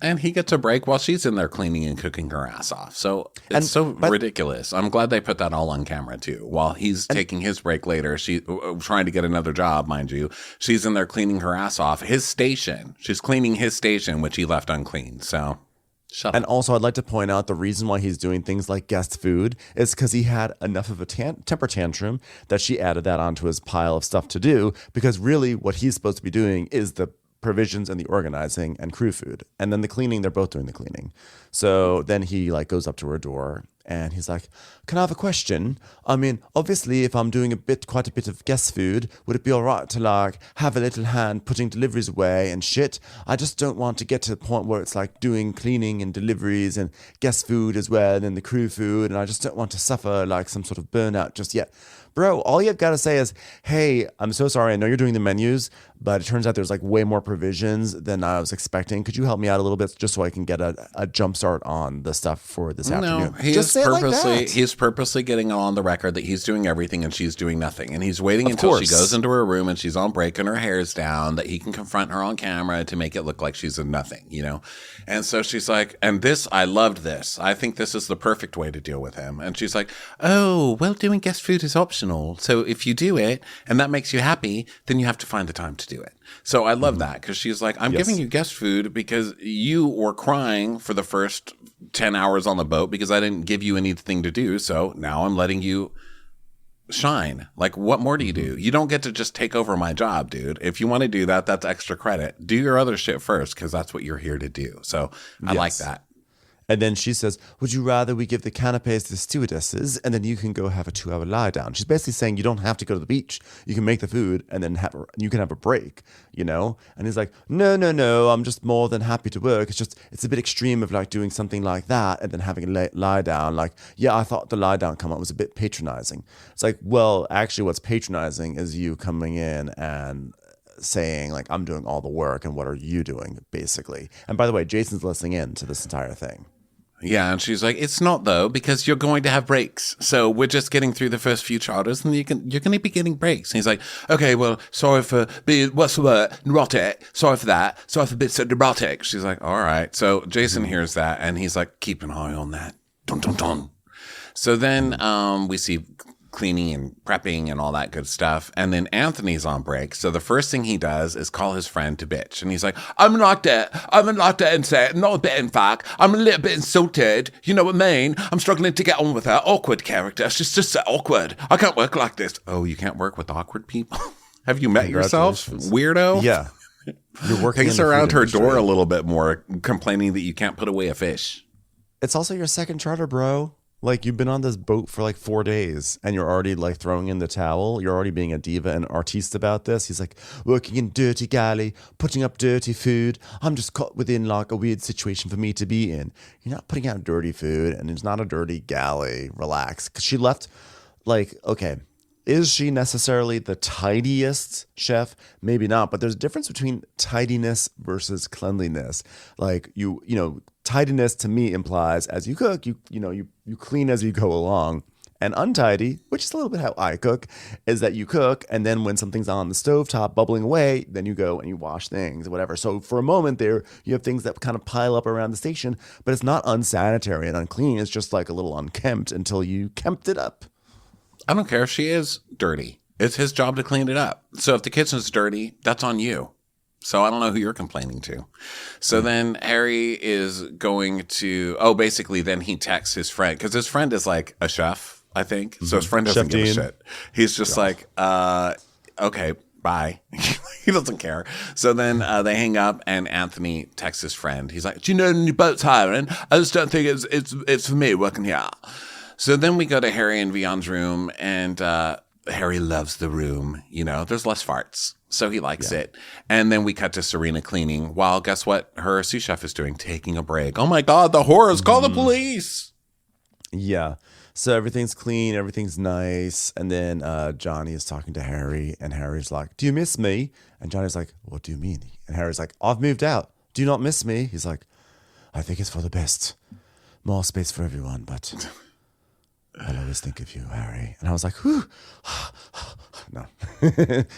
And he gets a break while she's in there cleaning and cooking her ass off. So it's ridiculous. I'm glad they put that all on camera too. While he's taking his break later, she trying to get another job, mind you. She's in there cleaning her ass off. His station. She's cleaning his station, which he left unclean. So shut up. And also, I'd like to point out the reason why he's doing things like guest food is because he had enough of a temper tantrum that she added that onto his pile of stuff to do. Because really, what he's supposed to be doing is the provisions and the organizing and crew food, and then the cleaning, they're both doing the cleaning. So then he like goes up to her door and he's like, can I have a question? I mean, obviously if I'm doing quite a bit of guest food, would it be all right to like have a little hand putting deliveries away and shit? I just don't want to get to the point where it's like doing cleaning and deliveries and guest food as well and the crew food, and I just don't want to suffer like some sort of burnout just yet. Bro, all you've got to say is, hey, I'm so sorry. I know you're doing the menus, but it turns out there's like way more provisions than I was expecting. Could you help me out a little bit just so I can get a jump start on the stuff for this afternoon? He's purposely getting on the record that he's doing everything and she's doing nothing. And he's waiting until she goes into her room and she's on break and her hair's down, that he can confront her on camera to make it look like she's a nothing, you know? And so she's like, I loved this. I think this is the perfect way to deal with him. And she's like, oh, well, doing guest food is optional. So if you do it and that makes you happy, then you have to find the time to do it. So I love that because she's like, I'm giving you guest food because you were crying for the first 10 hours on the boat because I didn't give you anything to do. So now I'm letting you shine. Like, what more do you do? You don't get to just take over my job, dude. If you want to do that, that's extra credit. Do your other shit first because that's what you're here to do. So I like that. And then she says, would you rather we give the canapes to the stewardesses and then you can go have a 2-hour lie down? She's basically saying you don't have to go to the beach. You can make the food and then you can have a break, you know? And he's like, no, I'm just more than happy to work. It's a bit extreme of like doing something like that and then having a lie down. Like, yeah, I thought the lie down comment was a bit patronizing. It's like, well, actually what's patronizing is you coming in and saying like, I'm doing all the work and what are you doing, basically. And by the way, Jason's listening in to this entire thing. Yeah, and she's like, it's not though, because you're going to have breaks. So we're just getting through the first few charters and you're going to be getting breaks. And he's like, okay, well, sorry for being, what's the word? Neurotic. Sorry for that. Sorry for being so neurotic. She's like, all right. So Jason hears that and he's like, keep an eye on that. Dun, dun, dun. So then we see cleaning and prepping and all that good stuff. And then Anthony's on break. So the first thing he does is call his friend to bitch. And he's like, I'm not that and say, not a bit in fact. I'm a little bit insulted. You know what I mean? I'm struggling to get on with her awkward character. She's just so awkward. I can't work like this. Oh, you can't work with awkward people? Have you met yourself, weirdo? Yeah. You're working Pace around her door a little bit more, complaining that you can't put away a fish. It's also your second charter, bro. Like, you've been on this boat for like 4 days and you're already like throwing in the towel. You're already being a diva and artiste about this. He's like, working in dirty galley, putting up dirty food. I'm just caught within like a weird situation for me to be in. You're not putting out dirty food and it's not a dirty galley. Relax. Because she left like, okay, is she necessarily the tidiest chef? Maybe not. But there's a difference between tidiness versus cleanliness. Like, you know, tidiness to me implies as you cook, you clean as you go along. And untidy, which is a little bit how I cook, is that you cook and then when something's on the stovetop bubbling away, then you go and you wash things, whatever. So for a moment there, you have things that kind of pile up around the station, but it's not unsanitary and unclean. It's just like a little unkempt until you kempt it up. I don't care if she is dirty. It's his job to clean it up. So if the kitchen's dirty, that's on you. So I don't know who you're complaining to. So then Harry is going to, basically then he texts his friend, because his friend is like a chef, I think. So his friend doesn't give a shit. He's just like, okay, bye. He doesn't care. So then they hang up and Anthony texts his friend. He's like, do you know your boat's hiring? I just don't think it's for me working here. So then we go to Harry and Vion's room and Harry loves the room. You know, there's less farts. So he likes it. And then we cut to Serena cleaning while guess what her sous chef is doing? Taking a break. Oh my God, the horrors. Call the police. Yeah. So everything's clean. Everything's nice. And then Johnny is talking to Harry and Harry's like, do you miss me? And Johnny's like, what do you mean? And Harry's like, I've moved out. Do you not miss me? He's like, I think it's for the best. More space for everyone, but I'll always think of you, Harry. And I was like, whew. No.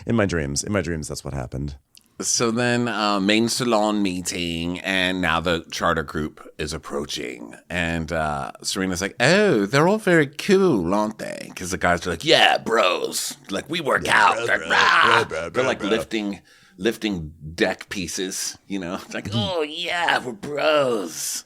In my dreams, that's what happened. So then main salon meeting, and now the charter group is approaching. And Serena's like, oh, they're all very cool, aren't they? Because the guys are like, yeah, bros. Like, we work out. They're like lifting deck pieces, you know? It's like, oh, yeah, we're bros.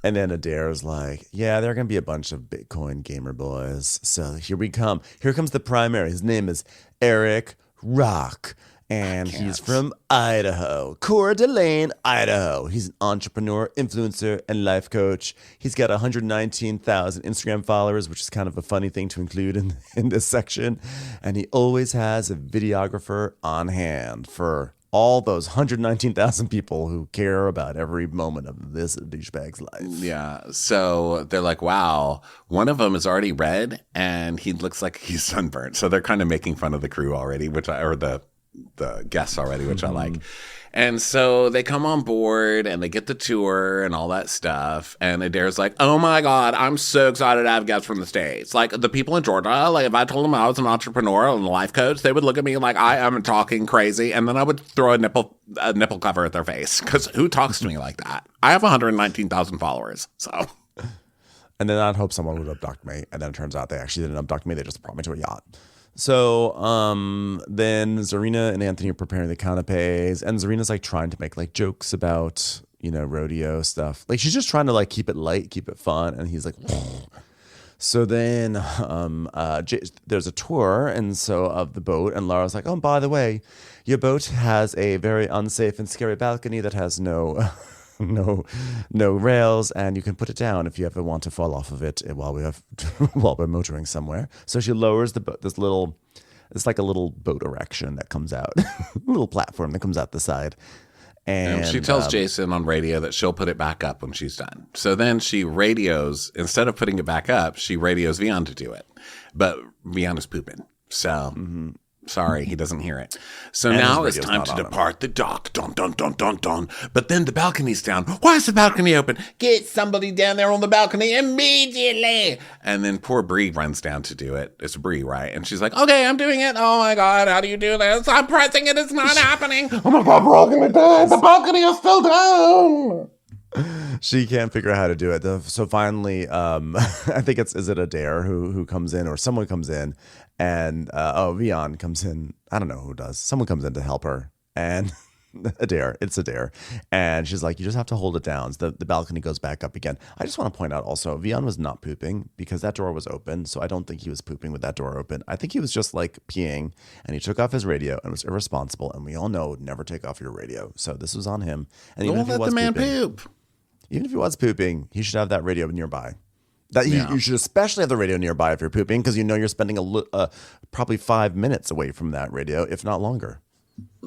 And then Adair's like, yeah, there are going to be a bunch of Bitcoin gamer boys. So here we come. Here comes the primary. His name is Eric Rock. And he's from Idaho, Coeur d'Alene, Idaho. He's an entrepreneur, influencer, and life coach. He's got 119,000 Instagram followers, which is kind of a funny thing to include in this section. And he always has a videographer on hand for all those 119,000 people who care about every moment of this douchebag's life. Yeah. So they're like, wow, one of them is already red, and he looks like he's sunburnt. So they're kind of making fun of the crew already, the guests already, which I like. And so they come on board and they get the tour and all that stuff. And Adair's like, oh my God, I'm so excited to have guests from the States. Like the people in Georgia, like if I told them I was an entrepreneur and a life coach, they would look at me like I am talking crazy. And then I would throw a nipple cover at their face. Because who talks to me like that? I have 119,000 followers. So. And then I'd hope someone would abduct me. And then it turns out they actually didn't abduct me. They just brought me to a yacht. So then Zarina and Anthony are preparing the canapes, and Zarina's like trying to make like jokes about, you know, rodeo stuff. Like she's just trying to like keep it light, keep it fun. And he's like, so then there's a tour and so of the boat, and Laura's like, oh, by the way, your boat has a very unsafe and scary balcony that has no rails, and you can put it down if you ever want to fall off of it while we're motoring somewhere. So she lowers the boat, it's like a little boat erection that comes out, a little platform that comes out the side. And she tells Jason on radio that she'll put it back up when she's done. So then she radios, instead of putting it back up, she radios Vian to do it. But Vian is pooping. So sorry, he doesn't hear it. So now it's time to depart the dock. Dun, dun, dun, dun, dun. But then the balcony's down. Why is the balcony open? Get somebody down there on the balcony immediately. And then poor Bree runs down to do it. It's Bree, right? And she's like, okay, I'm doing it. Oh my God, how do you do this? I'm pressing it. It's not happening. Oh my God, we're all going to die. The balcony is still down. She can't figure out how to do it. So finally, I think is it Adair who comes in, or someone comes in, and Vian comes in. I don't know who does. Someone comes in to help her, and it's Adair, and she's like, you just have to hold it down. So the balcony goes back up again. I just want to point out also, Vian was not pooping because that door was open. So I don't think he was pooping with that door open. I think he was just like peeing, and he took off his radio and was irresponsible. And we all know never take off your radio. So this was on him. And don't let the man poop. Even if he was pooping, he should have that radio nearby. You should especially have the radio nearby if you're pooping, because you know you're spending probably 5 minutes away from that radio, if not longer.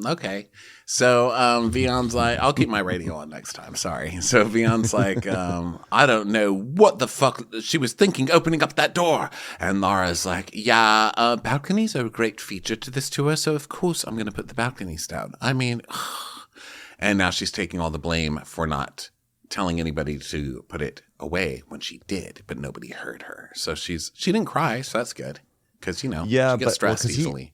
Okay. So Vian's like, I'll keep my radio on next time. Sorry. So Vian's like, I don't know what the fuck she was thinking opening up that door. And Laura's like, yeah, balconies are a great feature to this tour. So, of course, I'm going to put the balconies down. I mean, and now she's taking all the blame for not telling anybody to put it away when she did, but nobody heard her. So she didn't cry, so that's good, because you know, she gets stressed easily.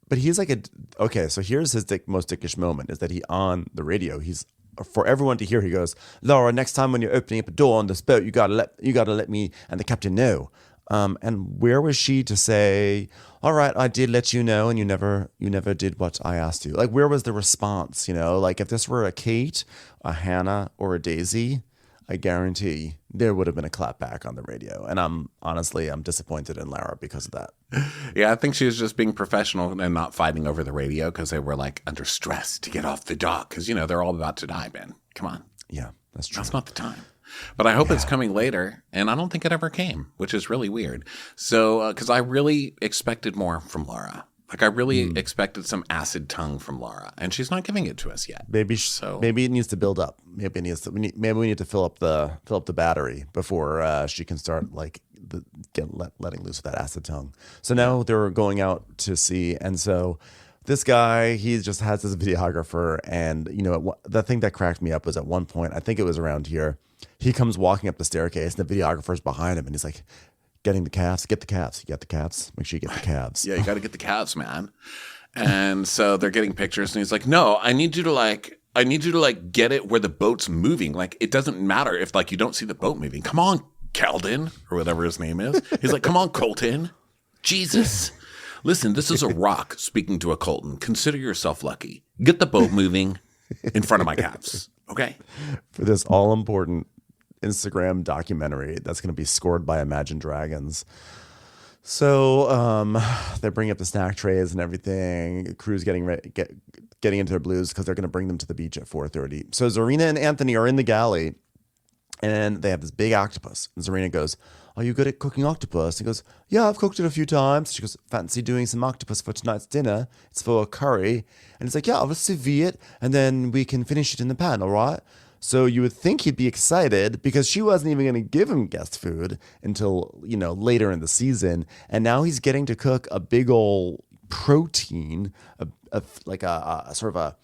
But he's like okay. So here's his most dickish moment: is that he on the radio, he's for everyone to hear. He goes, "Laura, next time when you're opening up a door on this boat, you gotta let me and the captain know." And where was she to say, all right, I did let you know, and you never did what I asked you? Like, where was the response? You know, like if this were a Kate, a Hannah, or a Daisy, I guarantee there would have been a clap back on the radio. And I'm disappointed in Lara because of that. Yeah, I think she was just being professional and not fighting over the radio because they were like under stress to get off the dock because, you know, they're all about to die, Ben. Come on. Yeah, that's true. That's not the time. But I hope it's coming later, and I don't think it ever came, which is really weird. So, because I really expected more from Laura. Like, I really expected some acid tongue from Laura, and she's not giving it to us yet. Maybe it needs to build up. Maybe we need to fill up the battery before she can start like letting loose with that acid tongue. So now they're going out to sea, and so this guy, he just has this videographer, and you know the thing that cracked me up was at one point, I think it was around here, he comes walking up the staircase, and the videographer's behind him, and he's like, getting the calves. Get the calves. You get the calves. Make sure you get the calves. Yeah, you got to get the calves, man. And so they're getting pictures, and he's like, "No, I need you to get it where the boat's moving. Like, it doesn't matter if like you don't see the boat moving. Come on, Keldon, or whatever his name is." He's like, "Come on, Colton. Jesus. Listen, this is a rock speaking to a Colton. Consider yourself lucky. Get the boat moving in front of my calves, okay?" For this all-important Instagram documentary that's going to be scored by Imagine Dragons. So they bring up the snack trays and everything. Crew's getting into their blues because they're going to bring them to the beach at 4:30. So Zarina and Anthony are in the galley, and they have this big octopus. And Zarina goes, "Are you good at cooking octopus?" He goes, "Yeah, I've cooked it a few times." She goes, "Fancy doing some octopus for tonight's dinner? It's for a curry." And he's like, "Yeah, I'll sous vide it, and then we can finish it in the pan, all right?" So you would think he'd be excited because she wasn't even going to give him guest food until, later in the season. And now he's getting to cook a big old protein, like a sort of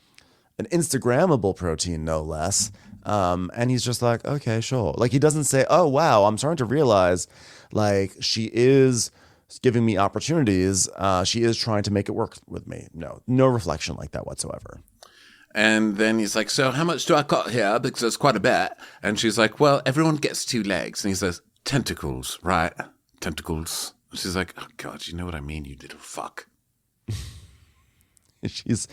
an Instagrammable protein, no less. And he's just like, okay, sure. Like, he doesn't say, "Oh, wow, I'm starting to realize like she is giving me opportunities. She is trying to make it work with me." No reflection like that whatsoever. And then he's like, "So how much do I got here? Because it's quite a bit." And she's like, "Well, everyone gets 2 legs." And he says, "Tentacles, right? Tentacles." And she's like, "Oh, God, you know what I mean, you little fuck." He's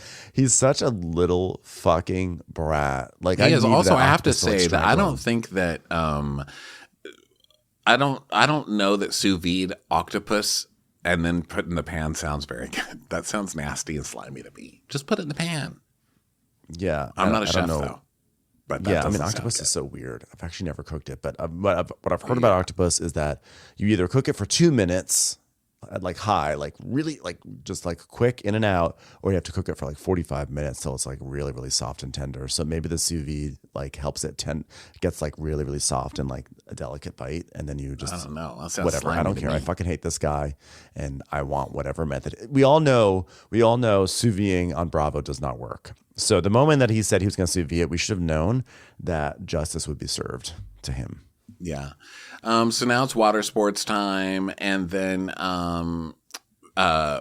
such a little fucking brat. Like, He is. Also, I have to octopus say that I strangle don't him. think that I don't know that sous vide octopus and then put in the pan sounds very good. That sounds nasty and slimy to me. Just put it in the pan. Yeah, I'm not a I chef don't know. though. But that Yeah, I mean, doesn't sound octopus good. is so weird. I've actually never cooked it, but what I've heard about octopus is that you either cook it for 2 minutes at like high, like really like just like quick in and out, or you have to cook it for like 45 minutes till it's like really, really soft and tender. So maybe the sous vide like helps it gets like really, really soft and like a delicate bite, and then you just I don't know. That sounds whatever. I slimy don't to care. me. I fucking hate this guy, and I want whatever method. We all know sous videing on Bravo does not work. So the moment that he said he was going to sous vide it, we should have known that justice would be served to him. Yeah. So now it's water sports time, and then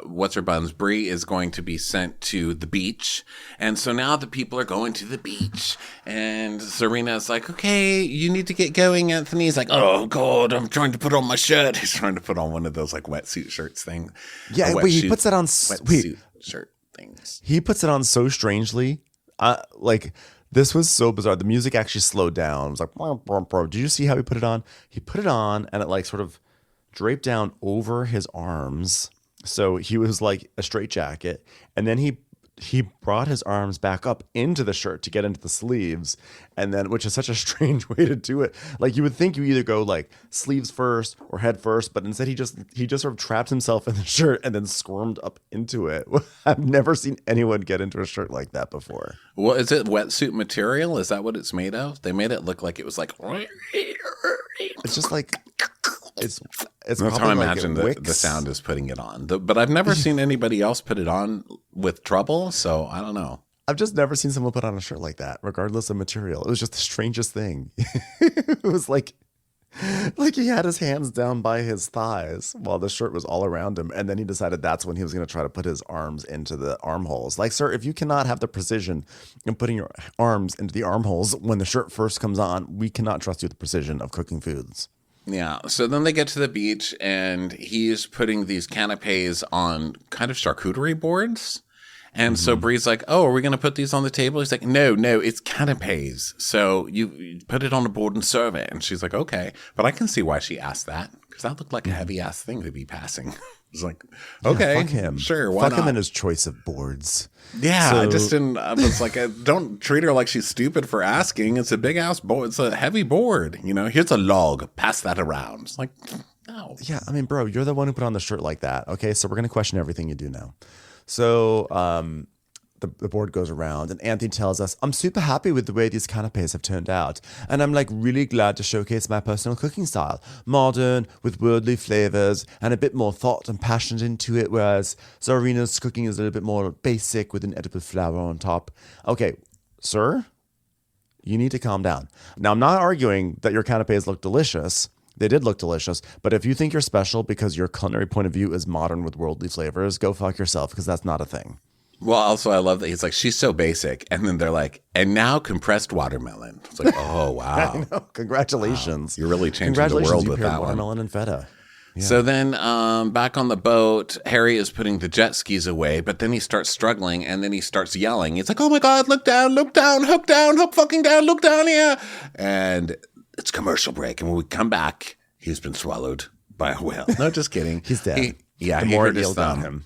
what's her buns? Bree is going to be sent to the beach, and so now the people are going to the beach, and Serena's like, "Okay, you need to get going." Anthony's like, "Oh God, I'm trying to put on my shirt." He's trying to put on one of those like wetsuit shirts thing. Yeah, wait, he puts that on. Wetsuit shirt things. He puts it on so strangely. Like, this was so bizarre. The music actually slowed down. It was like, "Brum, brum, brum." Did you see how he put it on? He put it on, and it like sort of draped down over his arms. So he was like a straitjacket, and then he brought his arms back up into the shirt to get into the sleeves, and then, which is such a strange way to do it. Like, you would think you either go like sleeves first or head first, but instead he just sort of trapped himself in the shirt and then squirmed up into it. I've never seen anyone get into a shirt like that before. Well, is it wetsuit material? Is that what it's made of? They made it look like it was like. It's just like it's That's how I probably like imagine it the wicks. sound is putting it on. But I've never seen anybody else put it on with trouble, so I don't know. I've just never seen someone put on a shirt like that, regardless of material. It was just the strangest thing. It was like he had his hands down by his thighs while the shirt was all around him, and then he decided that's when he was going to try to put his arms into the armholes. Like, sir, if you cannot have the precision in putting your arms into the armholes when the shirt first comes on, we cannot trust you with the precision of cooking foods. Yeah. So then they get to the beach, and he's putting these canapes on kind of charcuterie boards. And so Bree's like, "Oh, are we going to put these on the table?" He's like, No, it's canapes. So you put it on a board and serve it. And she's like, "Okay." But I can see why she asked that, because that looked like a heavy ass thing to be passing. It's like, okay, Fuck him. sure, why Fuck not? him and his choice of boards. Yeah, I So- just didn't. I was like, don't treat her like she's stupid for asking. It's a big ass board. It's a heavy board. Here's a log. Pass that around. It's like, no. Yeah, I mean, bro, you're the one who put on the shirt like that. Okay, so we're going to question everything you do now. So the board goes around, and Anthony tells us, "I'm super happy with the way these canapes have turned out. And I'm like really glad to showcase my personal cooking style. Modern, with worldly flavors, and a bit more thought and passion into it, whereas Zarina's cooking is a little bit more basic with an edible flower on top." Okay, sir, you need to calm down. Now, I'm not arguing that your canapes look delicious. They did look delicious. But if you think you're special because your culinary point of view is modern with worldly flavors, go fuck yourself, because that's not a thing. Well, also, I love that he's like, she's so basic. And then they're like, and now compressed watermelon. It's like, oh, wow. I know. Congratulations. You're really changing the world with that one. Watermelon and feta. Yeah. So then back on the boat, Harry is putting the jet skis away, but then he starts struggling and then he starts yelling. It's like, oh my God, look down, hook fucking down, look down here. And it's commercial break. And when we come back, he's been swallowed by a whale. No, just kidding. He's dead. He hurt his thumb. Him.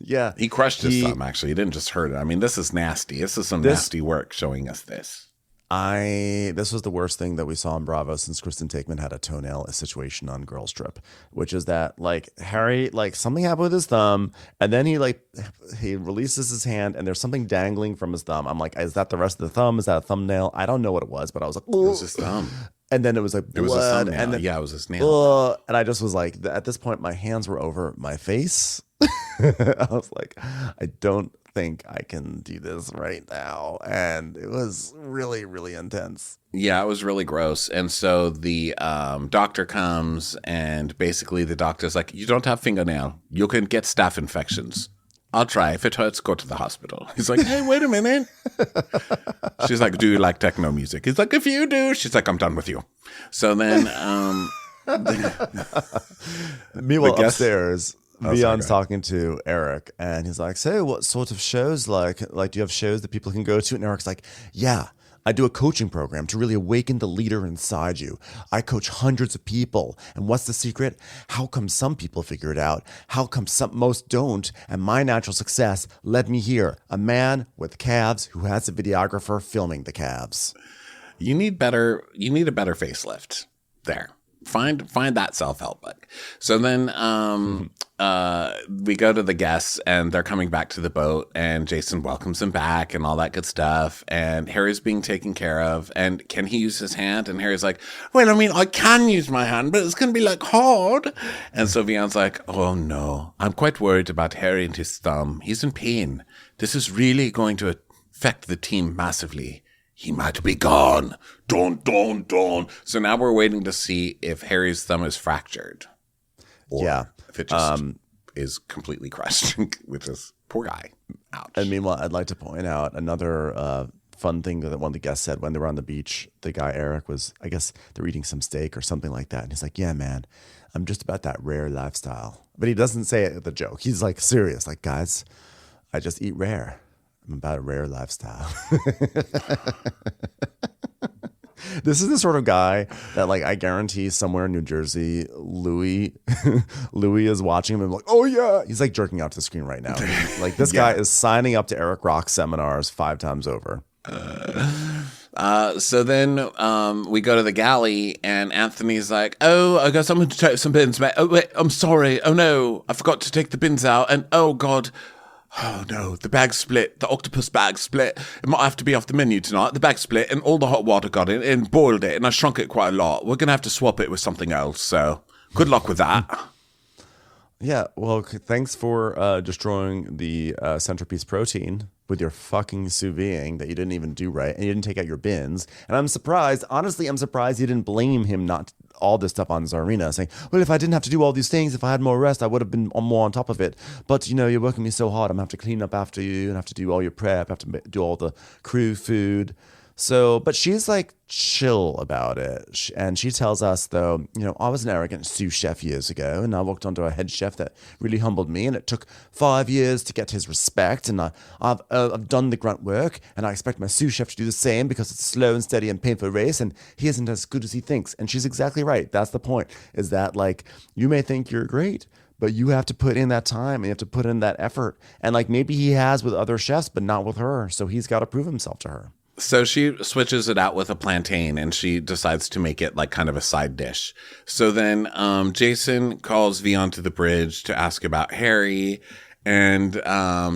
Yeah. He crushed his thumb, actually. He didn't just hurt it. I mean, this is nasty. This is some nasty work showing us this. This was the worst thing that we saw in Bravo since Kristen Takeman had a toenail situation on Girls Trip, which is that like Harry, like something happened with his thumb, and then he releases his hand and there's something dangling from his thumb. I'm like, is that the rest of the thumb? Is that a thumbnail? I don't know what it was, but I was like, it was his thumb. And then it was like blood, it was a thumbnail. and then, yeah, it was his nail. And I just was like, at this point, my hands were over my face. I was like, I don't think I can do this right now. And it was really, really intense. Yeah, it was really gross. And so the doctor comes and basically the doctor's like, you don't have fingernail. You can get staph infections. I'll try. If it hurts, go to the hospital. He's like, hey, wait a minute. She's like, do you like techno music? He's like, if you do. She's like, I'm done with you. So then meanwhile, upstairs, Vion's talking to Eric, and he's like, so what sort of shows, like do you have shows that people can go to? And Eric's like, yeah, I do a coaching program to really awaken the leader inside you. I coach hundreds of people. And what's the secret? How come some people figure it out? How come most don't? And my natural success led me here, a man with calves who has a videographer filming the calves. You need a better facelift there. Find that self-help book. So then we go to the guests and they're coming back to the boat and Jason welcomes them back and all that good stuff. And Harry's being taken care of. And can he use his hand? And Harry's like, well, I mean, I can use my hand, but it's going to be like hard. And so Vion's like, oh no, I'm quite worried about Harry and his thumb. He's in pain. This is really going to affect the team massively. He might be gone. Don't. So now we're waiting to see if Harry's thumb is fractured. Or if it just is completely crushed, which is poor guy. Ouch. And meanwhile, I'd like to point out another fun thing that one of the guests said when they were on the beach. The guy, Eric, was, I guess they're eating some steak or something like that. And he's like, yeah, man, I'm just about that rare lifestyle. But he doesn't say it with a joke. He's like serious. Like, guys, I just eat rare. I'm about a rare lifestyle. This is the sort of guy that, like, I guarantee somewhere in New Jersey, Louis is watching him and like, oh yeah, he's like jerking out to the screen right now. Like this guy is signing up to Eric Rock seminars 5 times over. So then we go to the galley and Anthony's like, oh, I got someone to take some bins, mate. Oh, wait, I'm sorry. Oh no, I forgot to take the bins out. And oh God. Oh no, the bag split. The octopus bag split. It might have to be off the menu tonight. The bag split and all the hot water got in and boiled it and I shrunk it quite a lot. We're going to have to swap it with something else. So good luck with that. Yeah, well, thanks for destroying the centerpiece protein with your fucking sous videing that you didn't even do right, and you didn't take out your bins. And I'm surprised, honestly, you didn't blame him not all this stuff on Zarina, saying, well, if I didn't have to do all these things, if I had more rest, I would have been more on top of it. But, you know, you're working me so hard, I'm going to have to clean up after you and have to do all your prep, have to do all the crew food. So, but she's like chill about it. And she tells us, though, you know, I was an arrogant sous chef years ago and I walked onto a head chef that really humbled me. And it took 5 years to get his respect. And I've done the grunt work and I expect my sous chef to do the same because it's a slow and steady and painful race. And he isn't as good as he thinks. And she's exactly right. That's the point, is that like you may think you're great, but you have to put in that time and you have to put in that effort. And like maybe he has with other chefs, but not with her. So he's got to prove himself to her. So she switches it out with a plantain and she decides to make it like kind of a side dish. So then Jason calls Vion to the bridge to ask about Harry. And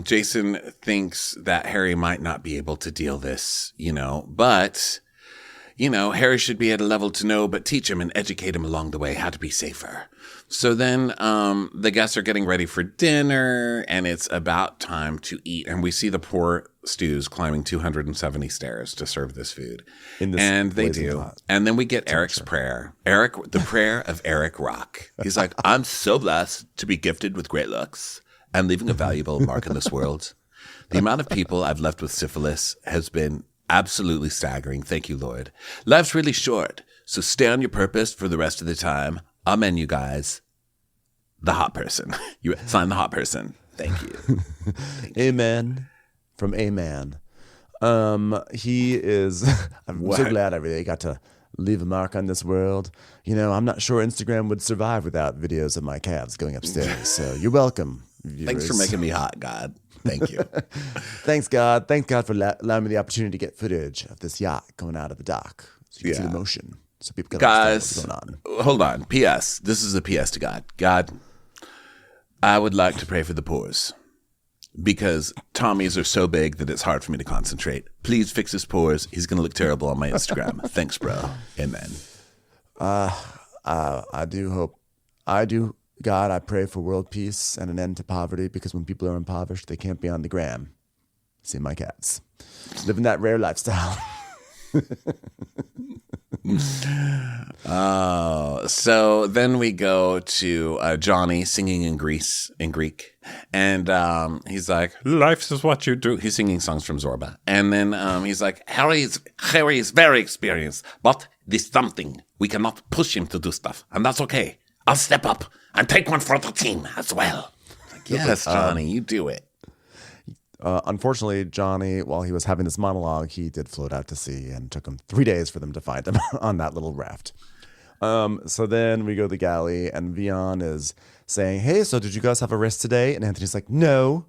Jason thinks that Harry might not be able to deal this, you know, but Harry should be at a level to know, but teach him and educate him along the way how to be safer. So then the guests are getting ready for dinner, and it's about time to eat. And we see the poor stews climbing 270 stairs to serve this food. And they do. And then we get Eric's prayer. The prayer of Eric Rock. He's like, I'm so blessed to be gifted with great looks and leaving a valuable mark in this world. The amount of people I've left with syphilis has been absolutely staggering. Thank you, Lord. Life's really short, so stay on your purpose for the rest of the time. Amen, you guys. The hot person. You sign the hot person. Thank you. Amen. From Amen. He is, I'm so glad I really got to leave a mark on this world. I'm not sure Instagram would survive without videos of my calves going upstairs. So you're welcome, viewers. Thanks for making me hot, God. Thank you. Thanks, God. Thank God for allowing me the opportunity to get footage of this yacht going out of the dock. So you can see the motion. So people can Guys, understand what's going on. Hold on. P.S. This is a P.S. to God. God, I would like to pray for the pores because Tommy's are so big that it's hard for me to concentrate. Please fix his pores. He's going to look terrible on my Instagram. Thanks, bro. Amen. I do, God, I pray for world peace and an end to poverty because when people are impoverished, they can't be on the gram. See my cats. Living that rare lifestyle. So then we go to Johnny singing in Greek, and he's like, "Life is what you do." He's singing songs from Zorba, and then he's like, Harry is very experienced, but there's something we cannot push him to do stuff, and that's okay. I'll step up and take one for the team as well. Like, yes, Johnny, you do it. Unfortunately, Johnny, while he was having this monologue, he did float out to sea, and it took him 3 days for them to find him on that little raft. So then we go to the galley, and Vion is saying, "Hey, so did you guys have a rest today?" And Anthony's like, "No."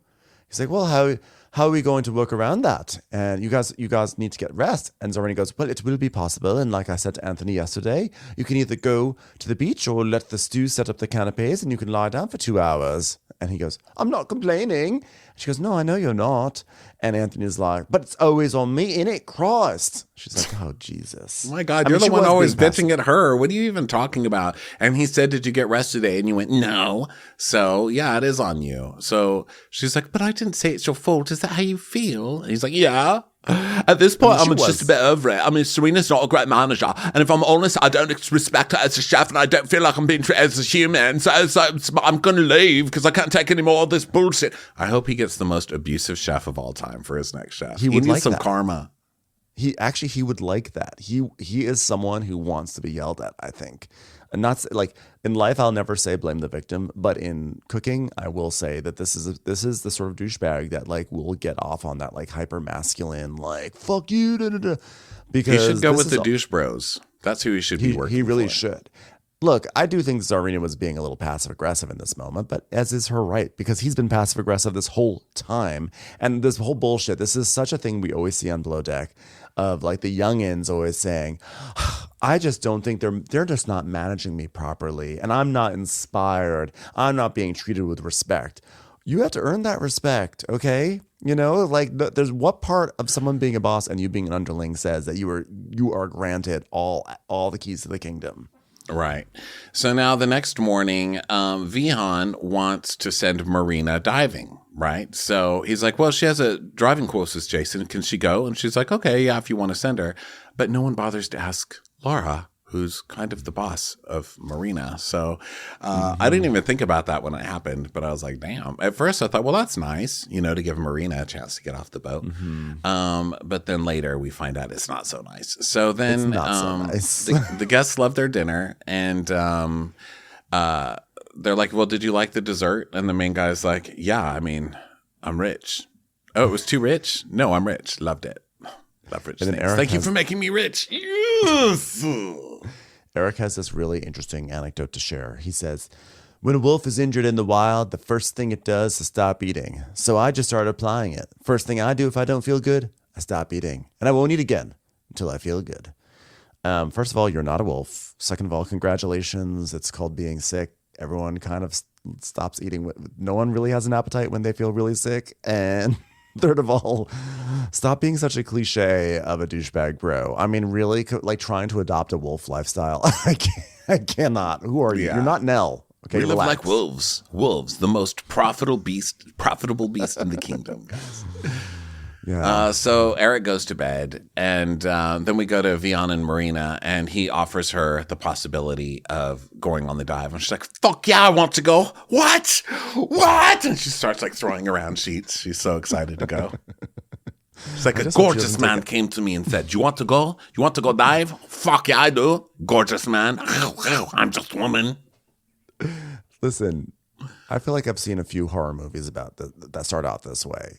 He's like, "Well, how are we going to work around that? And you guys need to get rest." And Zorani goes, "Well, it will be possible. And like I said to Anthony yesterday, you can either go to the beach or let the stew set up the canapes, and you can lie down for 2 hours." And he goes, "I'm not complaining." She goes, "No, I know you're not." And Anthony's like, "But it's always on me, innit? Christ." She's like, "Oh, Jesus." Oh my God, you're the one always bitching at her. What are you even talking about? And he said, "Did you get rest today?" And you went, "No." So yeah, it is on you. So she's like, "But I didn't say it's your fault. Is that how you feel?" And he's like, "Yeah. At this point, I'm just a bit over it. I mean, Serena's not a great manager. And if I'm honest, I don't respect her as a chef, and I don't feel like I'm being treated as a human. So I'm going to leave because I can't take any more of this bullshit." I hope he gets the most abusive chef of all time for his next chef. He would needs like some that. karma. He would like that. He is someone who wants to be yelled at, I think. And not like in life, I'll never say blame the victim, but in cooking, I will say that this is the sort of douchebag that like will get off on that like hyper masculine like fuck you, da, da, da, because he should go with the douche bros. That's who he should be working. He really for. should. Look, I do think Zarina was being a little passive aggressive in this moment, but as is her right, because he's been passive aggressive this whole time. And this whole bullshit, this is such a thing we always see on Below Deck of like the youngins always saying, "I just don't think they're just not managing me properly. And I'm not inspired. I'm not being treated with respect." You have to earn that respect, okay? Like there's what part of someone being a boss and you being an underling says that you are granted all the keys to the kingdom. Right. So now the next morning, Vihan wants to send Marina diving, right? So he's like, "Well, she has a driving courses, Jason. Can she go?" And she's like, "Okay, yeah, if you want to send her." But no one bothers to ask Laura, who's kind of the boss of Marina. So I didn't even think about that when it happened, but I was like, damn. At first I thought, well, that's nice, to give Marina a chance to get off the boat. Mm-hmm. But then later we find out it's not so nice. So then it's not so nice. the guests love their dinner, and they're like, "Well, did you like the dessert?" And the main guy's like, "Yeah, I mean, I'm rich." "Oh, it was too rich?" "No, I'm rich. Loved it. Love rich things. Thank you for making me rich." Yes. Eric has this really interesting anecdote to share. He says, "When a wolf is injured in the wild, the first thing it does is stop eating. So I just started applying it. First thing I do if I don't feel good, I stop eating. And I won't eat again until I feel good." First of all, you're not a wolf. Second of all, congratulations. It's called being sick. Everyone kind of stops eating. No one really has an appetite when they feel really sick. And Third of all, stop being such a cliche of a douchebag, bro. I mean, really, like trying to adopt a wolf lifestyle. I cannot. Who are you? Yeah. You're not Nell. Okay, We live relax. like wolves. Wolves, the most profitable beast in the kingdom, guys. Yeah. So Eric goes to bed, and then we go to Vian and Marina, and he offers her the possibility of going on the dive. And she's like, fuck yeah, I want to go. What? And she starts like throwing around sheets. She's so excited to go. She's like, a gorgeous man came to me and said, you want to go? You want to go dive? Fuck yeah, I do. Gorgeous man. I'm just a woman. Listen, I feel like I've seen a few horror movies about that start out this way.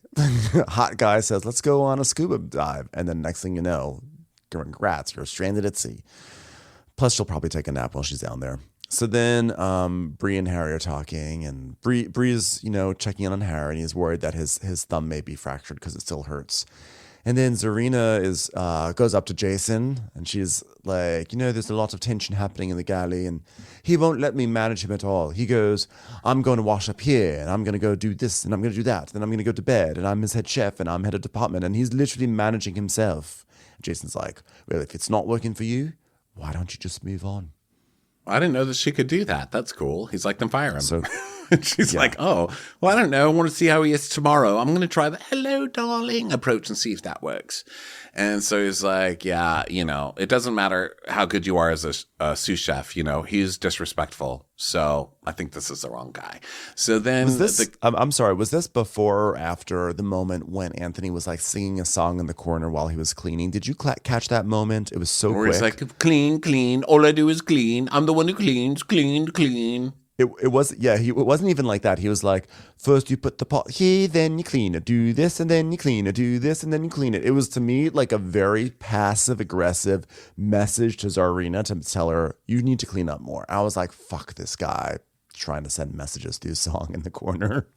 Hot guy says, let's go on a scuba dive. And then next thing you know, congrats, you're stranded at sea. Plus, she'll probably take a nap while she's down there. So then Bree and Harry are talking, and Bree's, checking in on Harry, and he's worried that his thumb may be fractured because it still hurts. And then Zarina goes up to Jason, and she's like, there's a lot of tension happening in the galley, and he won't let me manage him at all. He goes, I'm going to wash up here, and I'm going to go do this, and I'm going to do that, then I'm going to go to bed, and I'm his head chef, and I'm head of department, and he's literally managing himself. And Jason's like, well, if it's not working for you, why don't you just move on? I didn't know that she could do that. That's cool. He's like, then fire him. So she's like, oh, well, I don't know. I want to see how he is tomorrow. I'm going to try the hello, darling approach and see if that works. And so he's like, yeah, it doesn't matter how good you are as a sous chef. He's disrespectful. So I think this is the wrong guy. So then was this, I'm sorry, was this before or after the moment when Anthony was like singing a song in the corner while he was cleaning? Did you catch that moment? It was so quick. He's like, clean. All I do is clean. I'm the one who cleans, clean. It wasn't even like that. He was like, first you put the pot here, then you clean it, do this, and then you clean it, do this, and then you clean it. It was to me like a very passive aggressive message to Zarina to tell her, you need to clean up more. I was like, fuck this guy trying to send messages through song in the corner.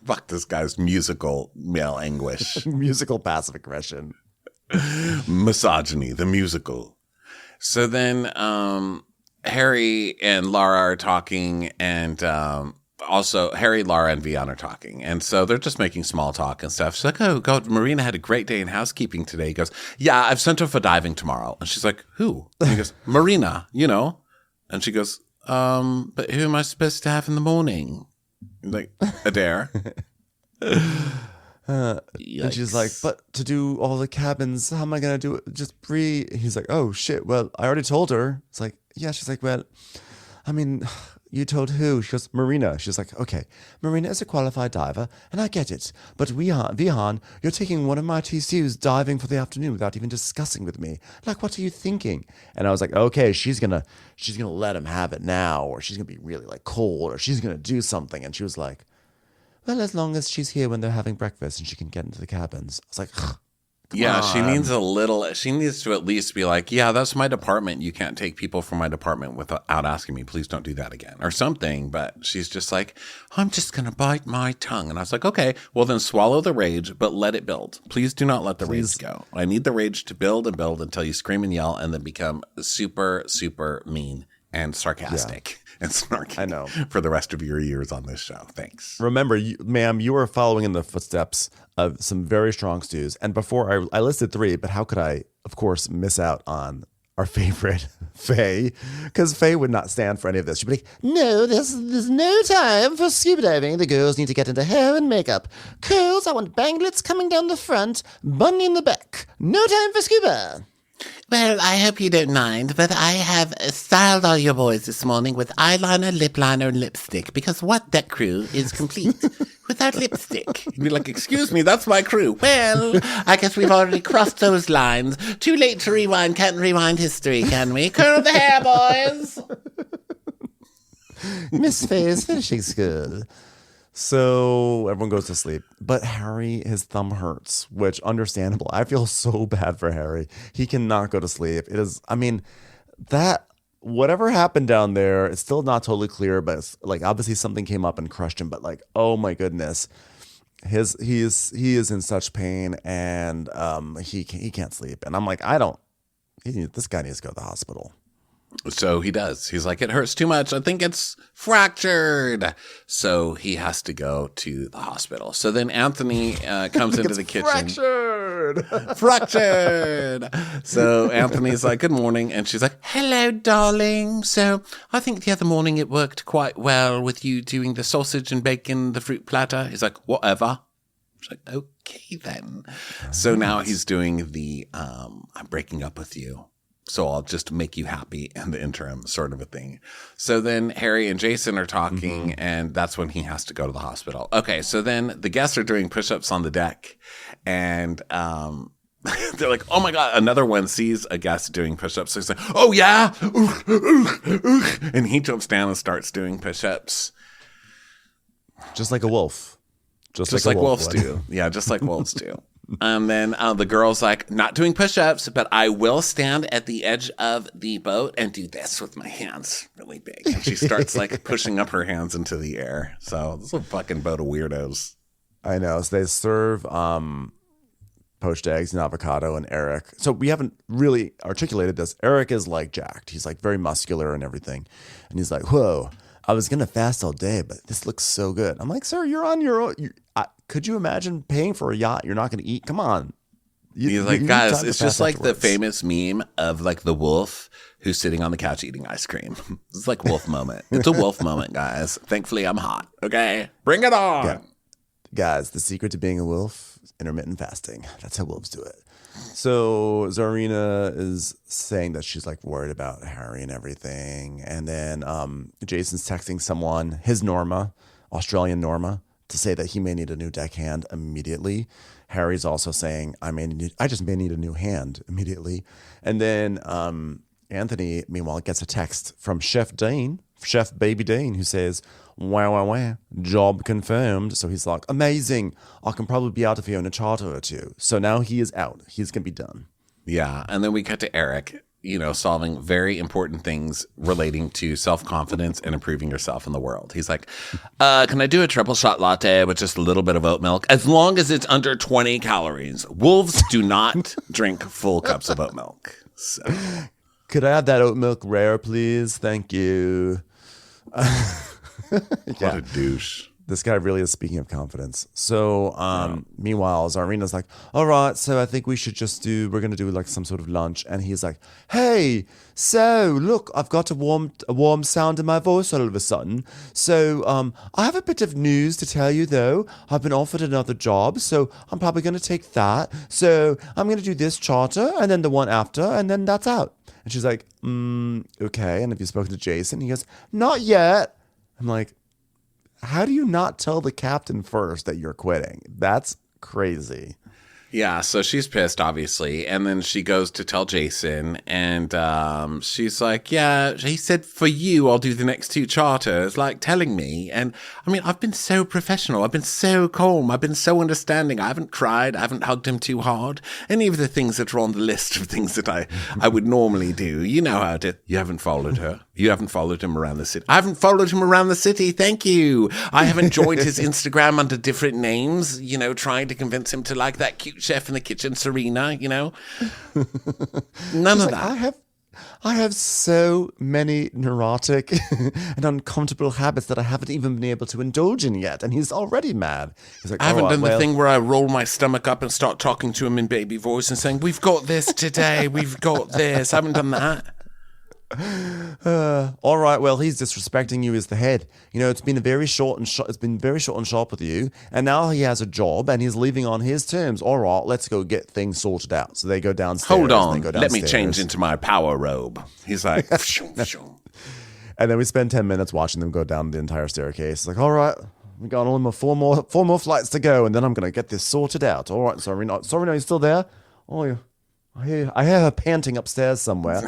Fuck this guy's musical male anguish. Musical passive aggression. Misogyny, the musical. So then, Harry and Lara are talking, and also Harry, Lara, and Vian are talking. And so they're just making small talk and stuff. She's like, oh, God, Marina had a great day in housekeeping today. He goes, yeah, I've sent her for diving tomorrow. And she's like, who? And he goes, Marina, And she goes, but who am I supposed to have in the morning? Like, Adair. And she's like, but to do all the cabins, how am I going to do it? Just Bree. He's like, oh, shit. Well, I already told her. It's like, yeah. She's like, well, I mean, you told who? She goes, Marina. She's like, okay, Marina is a qualified diver, and I get it. But Vihan, you're taking one of my TCUs diving for the afternoon without even discussing with me. Like, what are you thinking? And I was like, okay, she's gonna let him have it now, or she's gonna be really like cold, or she's gonna do something. And she was like, well, as long as she's here when they're having breakfast and she can get into the cabins. I was like, yeah, she needs she needs to at least be like, yeah, that's my department. You can't take people from my department without asking me. Please don't do that again or something. But she's just like, I'm just going to bite my tongue. And I was like, okay, well then swallow the rage, but let it build. Please do not let the rage go. I need the rage to build and build until you scream and yell and then become super, super mean and sarcastic and snarky. I know. For the rest of your years on this show. Thanks. Remember, ma'am, you are following in the footsteps of some very strong stews. And before I listed 3, but how could I, of course, miss out on our favorite, Faye? Because Faye would not stand for any of this. She'd be like, no, there's no time for scuba diving. The girls need to get into hair and makeup. Curls, I want banglets coming down the front, bun in the back. No time for scuba. Well, I hope you don't mind, but I have styled all your boys this morning with eyeliner, lip liner, and lipstick, because what deck crew is complete without lipstick? You'd be like, excuse me, that's my crew. Well, I guess we've already crossed those lines. Too late to rewind, can't rewind history, can we? Curl the hair, boys! Miss Faye is finishing school. So everyone goes to sleep. But Harry, his thumb hurts, which understandable. I feel so bad for Harry. He cannot go to sleep. It is, I mean, that whatever happened down there, it's still not totally clear, but it's like obviously something came up and crushed him. But like, oh my goodness. He is in such pain, and he can't sleep. And I'm like, this guy needs to go to the hospital. So he does. He's like, it hurts too much. I think it's fractured. So he has to go to the hospital. So then Anthony comes into the kitchen. Fractured. So Anthony's like, good morning. And she's like, Hello, darling. So I think the other morning it worked quite well with you doing the sausage and bacon, the fruit platter. he's like, whatever. She's like, okay then. So now he's doing the I'm breaking up with you. So I'll just make you happy in the interim sort of a thing. So then Harry and Jason are talking, and that's when he has to go to the hospital. Okay, so then the guests are doing push-ups on the deck, and they're like, oh my God, another one sees a guest doing push-ups. So he's like, oh yeah? And he jumps down and starts doing push-ups. Just like a wolf. Just like wolves do. Yeah, just like wolves do. And then the girl's like, not doing push-ups, but I will stand at the edge of the boat and do this with my hands really big. And she starts like pushing up her hands into the air. So this is a fucking boat of weirdos. I know. So they serve poached eggs and avocado and Eric. So we haven't really articulated this. Eric is like jacked. He's like very muscular and everything. And he's like, whoa, I was going to fast all day, but this looks so good. I'm like, sir, you're on your own. Could you imagine paying for a yacht you're not going to eat? Come on. He's like, guys, it's just like the famous meme of like the wolf who's sitting on the couch eating ice cream. It's like wolf moment. It's a wolf moment, guys. Thankfully, I'm hot. Okay, bring it on. Yeah. Guys, the secret to being a wolf is intermittent fasting. That's how wolves do it. So Zarina is saying that she's like worried about Harry and everything. And then Jason's texting someone, his Norma, Australian Norma, to say that he may need a new deckhand immediately. Harry's also saying, I just may need a new hand immediately. And then Anthony, meanwhile, gets a text from Chef Baby Dean, who says, wow, job confirmed. So he's like, amazing. I can probably be out of here in a charter or two. So now he is out. He's going to be done. Yeah. And then we cut to Eric, solving very important things relating to self-confidence and improving yourself in the world. He's like, can I do a triple shot latte with just a little bit of oat milk? As long as it's under 20 calories. Wolves do not drink full cups of oat milk. So. Could I have that oat milk rare, please? Thank you. What a douche. This guy really is speaking of confidence. So, meanwhile, Zarina's like, all right, so I think we're going to do like some sort of lunch. And he's like, hey, so look, I've got a warm sound in my voice all of a sudden. So, I have a bit of news to tell you though. I've been offered another job, so I'm probably going to take that. So I'm going to do this charter and then the one after, and then that's out. And she's like, okay. And have you spoken to Jason? He goes, not yet. I'm like, how do you not tell the captain first that you're quitting? That's crazy. Yeah, so she's pissed, obviously. And then she goes to tell Jason, and she's like, yeah, he said for you, I'll do the next 2 charters, like telling me. And I mean, I've been so professional. I've been so calm. I've been so understanding. I haven't cried. I haven't hugged him too hard. Any of the things that are on the list of things that I would normally do. You know how to. You haven't followed her. You haven't followed him around the city. I haven't followed him around the city. Thank you. I haven't joined his Instagram under different names, trying to convince him to like that cute chef in the kitchen, Serena, None of that. I have so many neurotic and uncomfortable habits that I haven't even been able to indulge in yet. And he's already mad. He's like, I haven't done the thing where I roll my stomach up and start talking to him in baby voice and saying, we've got this today. We've got this. I haven't done that. All right, well, he's disrespecting you as the head. It's been very short and sharp with you, and now he has a job and he's leaving on his terms. All right, let's go get things sorted out. So they go downstairs. Hold on, let me change into my power robe. He's like, and then we spend 10 minutes watching them go down the entire staircase. It's like, all right, we got only four more flights to go, and then I'm gonna get this sorted out. All right, sorry, no, you still there? Oh, I hear her panting upstairs somewhere.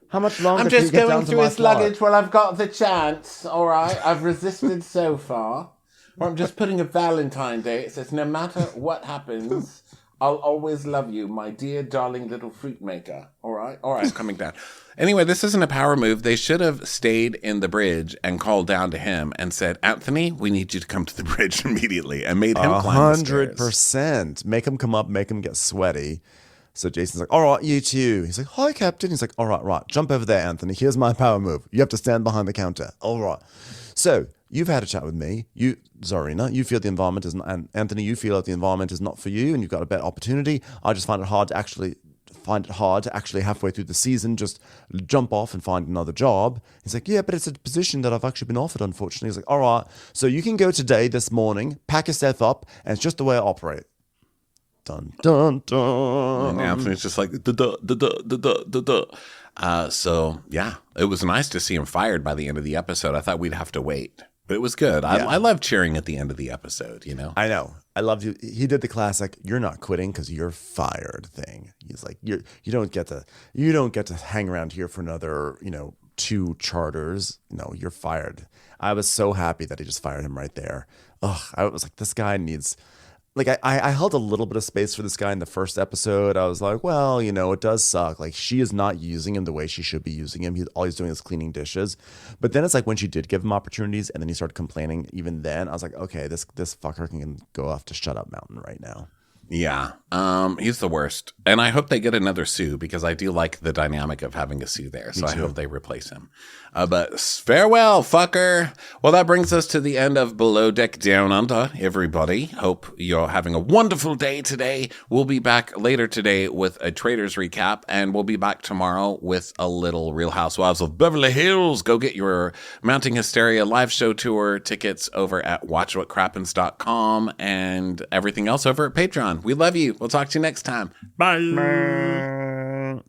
How much longer? I'm just going through his luggage while I've got the chance. All right, I've resisted so far. Or I'm just putting a Valentine Day. It says, no matter what happens, I'll always love you, my dear, darling little fruit maker. All right, coming down. Anyway, this isn't a power move. They should have stayed in the bridge and called down to him and said, Anthony, we need you to come to the bridge immediately, and made him climb the stairs. 100%. Make him come up, make him get sweaty. So Jason's like, all right, you too. He's like, hi, Captain. He's like, all right. Jump over there, Anthony. Here's my power move. You have to stand behind the counter. All right. So you've had a chat with me. Zarina, you feel the environment is not, and Anthony, you feel that the environment is not for you and you've got a better opportunity. I just find it hard to actually halfway through the season just jump off and find another job. He's like, yeah, but it's a position that I've actually been offered, unfortunately. He's like, all right, so you can go today, this morning, pack yourself up, and it's just the way I operate. Dun, dun, dun. And Anthony's just like, so, yeah, it was nice to see him fired by the end of the episode. I thought we'd have to wait. But it was good. I love cheering at the end of the episode, you know? I know. I love you. He did the classic, you're not quitting because you're fired thing. He's like, you don't get to hang around here for another, 2 charters. No, you're fired. I was so happy that he just fired him right there. Ugh, I was like, this guy needs... Like, I held a little bit of space for this guy in the first episode. I was like, well, it does suck. Like, she is not using him the way she should be using him. All he's doing is cleaning dishes. But then it's like when she did give him opportunities and then he started complaining, even then, I was like, okay, this fucker can go off to Shut Up Mountain right now. Yeah, he's the worst. And I hope they get another Sous because I do like the dynamic of having a Sous there. So I hope they replace him. But farewell, fucker. Well, that brings us to the end of Below Deck Down Under, everybody. Hope you're having a wonderful day today. We'll be back later today with a Traders recap, and we'll be back tomorrow with a little Real Housewives of Beverly Hills. Go get your Mounting Hysteria live show tour tickets over at watchwhatcrappens.com and everything else over at Patreon. We love you. We'll talk to you next time. Bye.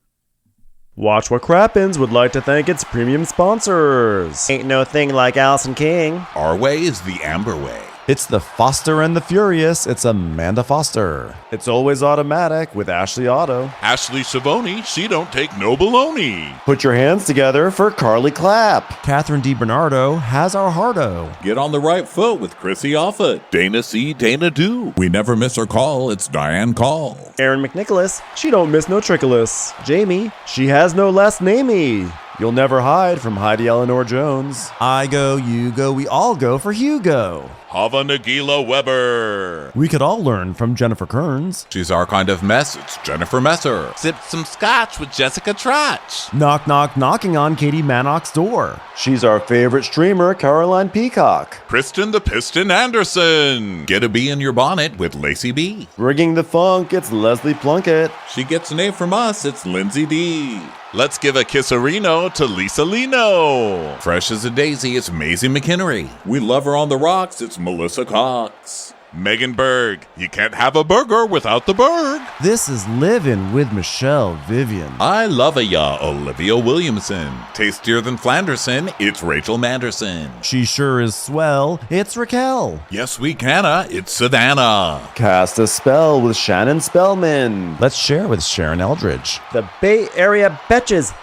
Watch What Crappens would like to thank its premium sponsors. Ain't no thing like Allison King. Our way is the Amber way. It's the Foster and the Furious. It's Amanda Foster. It's Always Automatic with Ashley Auto. Ashley Savoni, she don't take no baloney. Put your hands together for Carly Clapp. Catherine DiBernardo has our hearto. Get on the right foot with Chrissy Offutt. Dana C. Dana Do. We never miss her call. It's Diane Call. Erin McNicholas, she don't miss no trickolas. Jamie, she has no last namey. You'll never hide from Heidi Eleanor Jones. I go, you go, we all go for Hugo. Hava Nagila Weber. We could all learn from Jennifer Kearns. She's our kind of mess. It's Jennifer Messer. Sip some scotch with Jessica Trotch. Knock, knock, knocking on Katie Mannock's door. She's our favorite streamer, Caroline Peacock. Kristen the Piston Anderson. Get a bee in your bonnet with Lacey B. Rigging the funk, it's Leslie Plunkett. She gets an A from us. It's Lindsay D. Let's give a kisserino to Lisa Lino. Fresh as a daisy, it's Maisie McHenry. We love her on the rocks. It's Melissa Cox. Megan Berg. You can't have a burger without the Berg. This is Livin' with Michelle Vivian. I love ya, Olivia Williamson. Tastier than Flanderson. It's Rachel Manderson. She sure is swell. It's Raquel. Yes, we canna. It's Savannah. Cast a spell with Shannon Spellman. Let's share with Sharon Eldridge. The Bay Area Betches.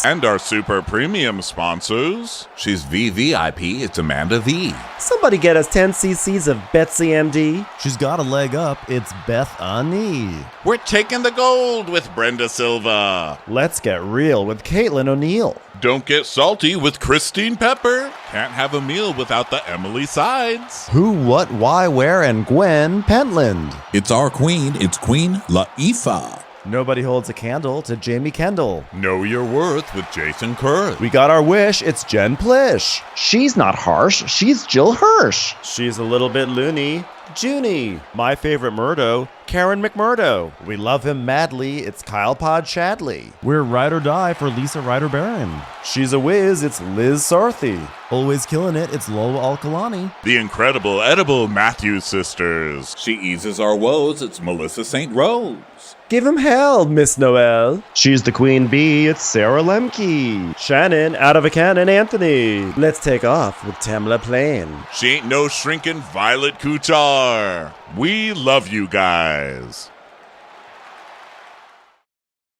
And our super premium sponsors. She's VVIP. It's Amanda V. Somebody get us 10 cc's of Betsy MD. She's got a leg up. It's Beth Ani. We're taking the gold with Brenda Silva. Let's get real with Caitlin O'Neill. Don't get salty with Christine Pepper. Can't have a meal without the Emily Sides. Who, what, why, where, and Gwen Pentland. It's our queen. It's Queen Laifa. Nobody holds a candle to Jamie Kendall. Know your worth with Jason Kurth. We got our wish. It's Jen Plish. She's not harsh. She's Jill Hirsch. She's a little bit loony. Junie. My favorite Murdo, Karen McMurdo. We love him madly. It's Kyle Pod Shadley. We're ride or die for Lisa Ryder Barron. She's a whiz. It's Liz Sarthy. Always killing it. It's Lola Alkalani. The incredible edible Matthews sisters. She eases our woes. It's Melissa St. Rose. Give him hell, Miss Noel. She's the queen bee. It's Sarah Lemke. Shannon, out of a cannon, Anthony. Let's take off with Tamla Plain. She ain't no shrinking Violet Kuchar. We love you guys.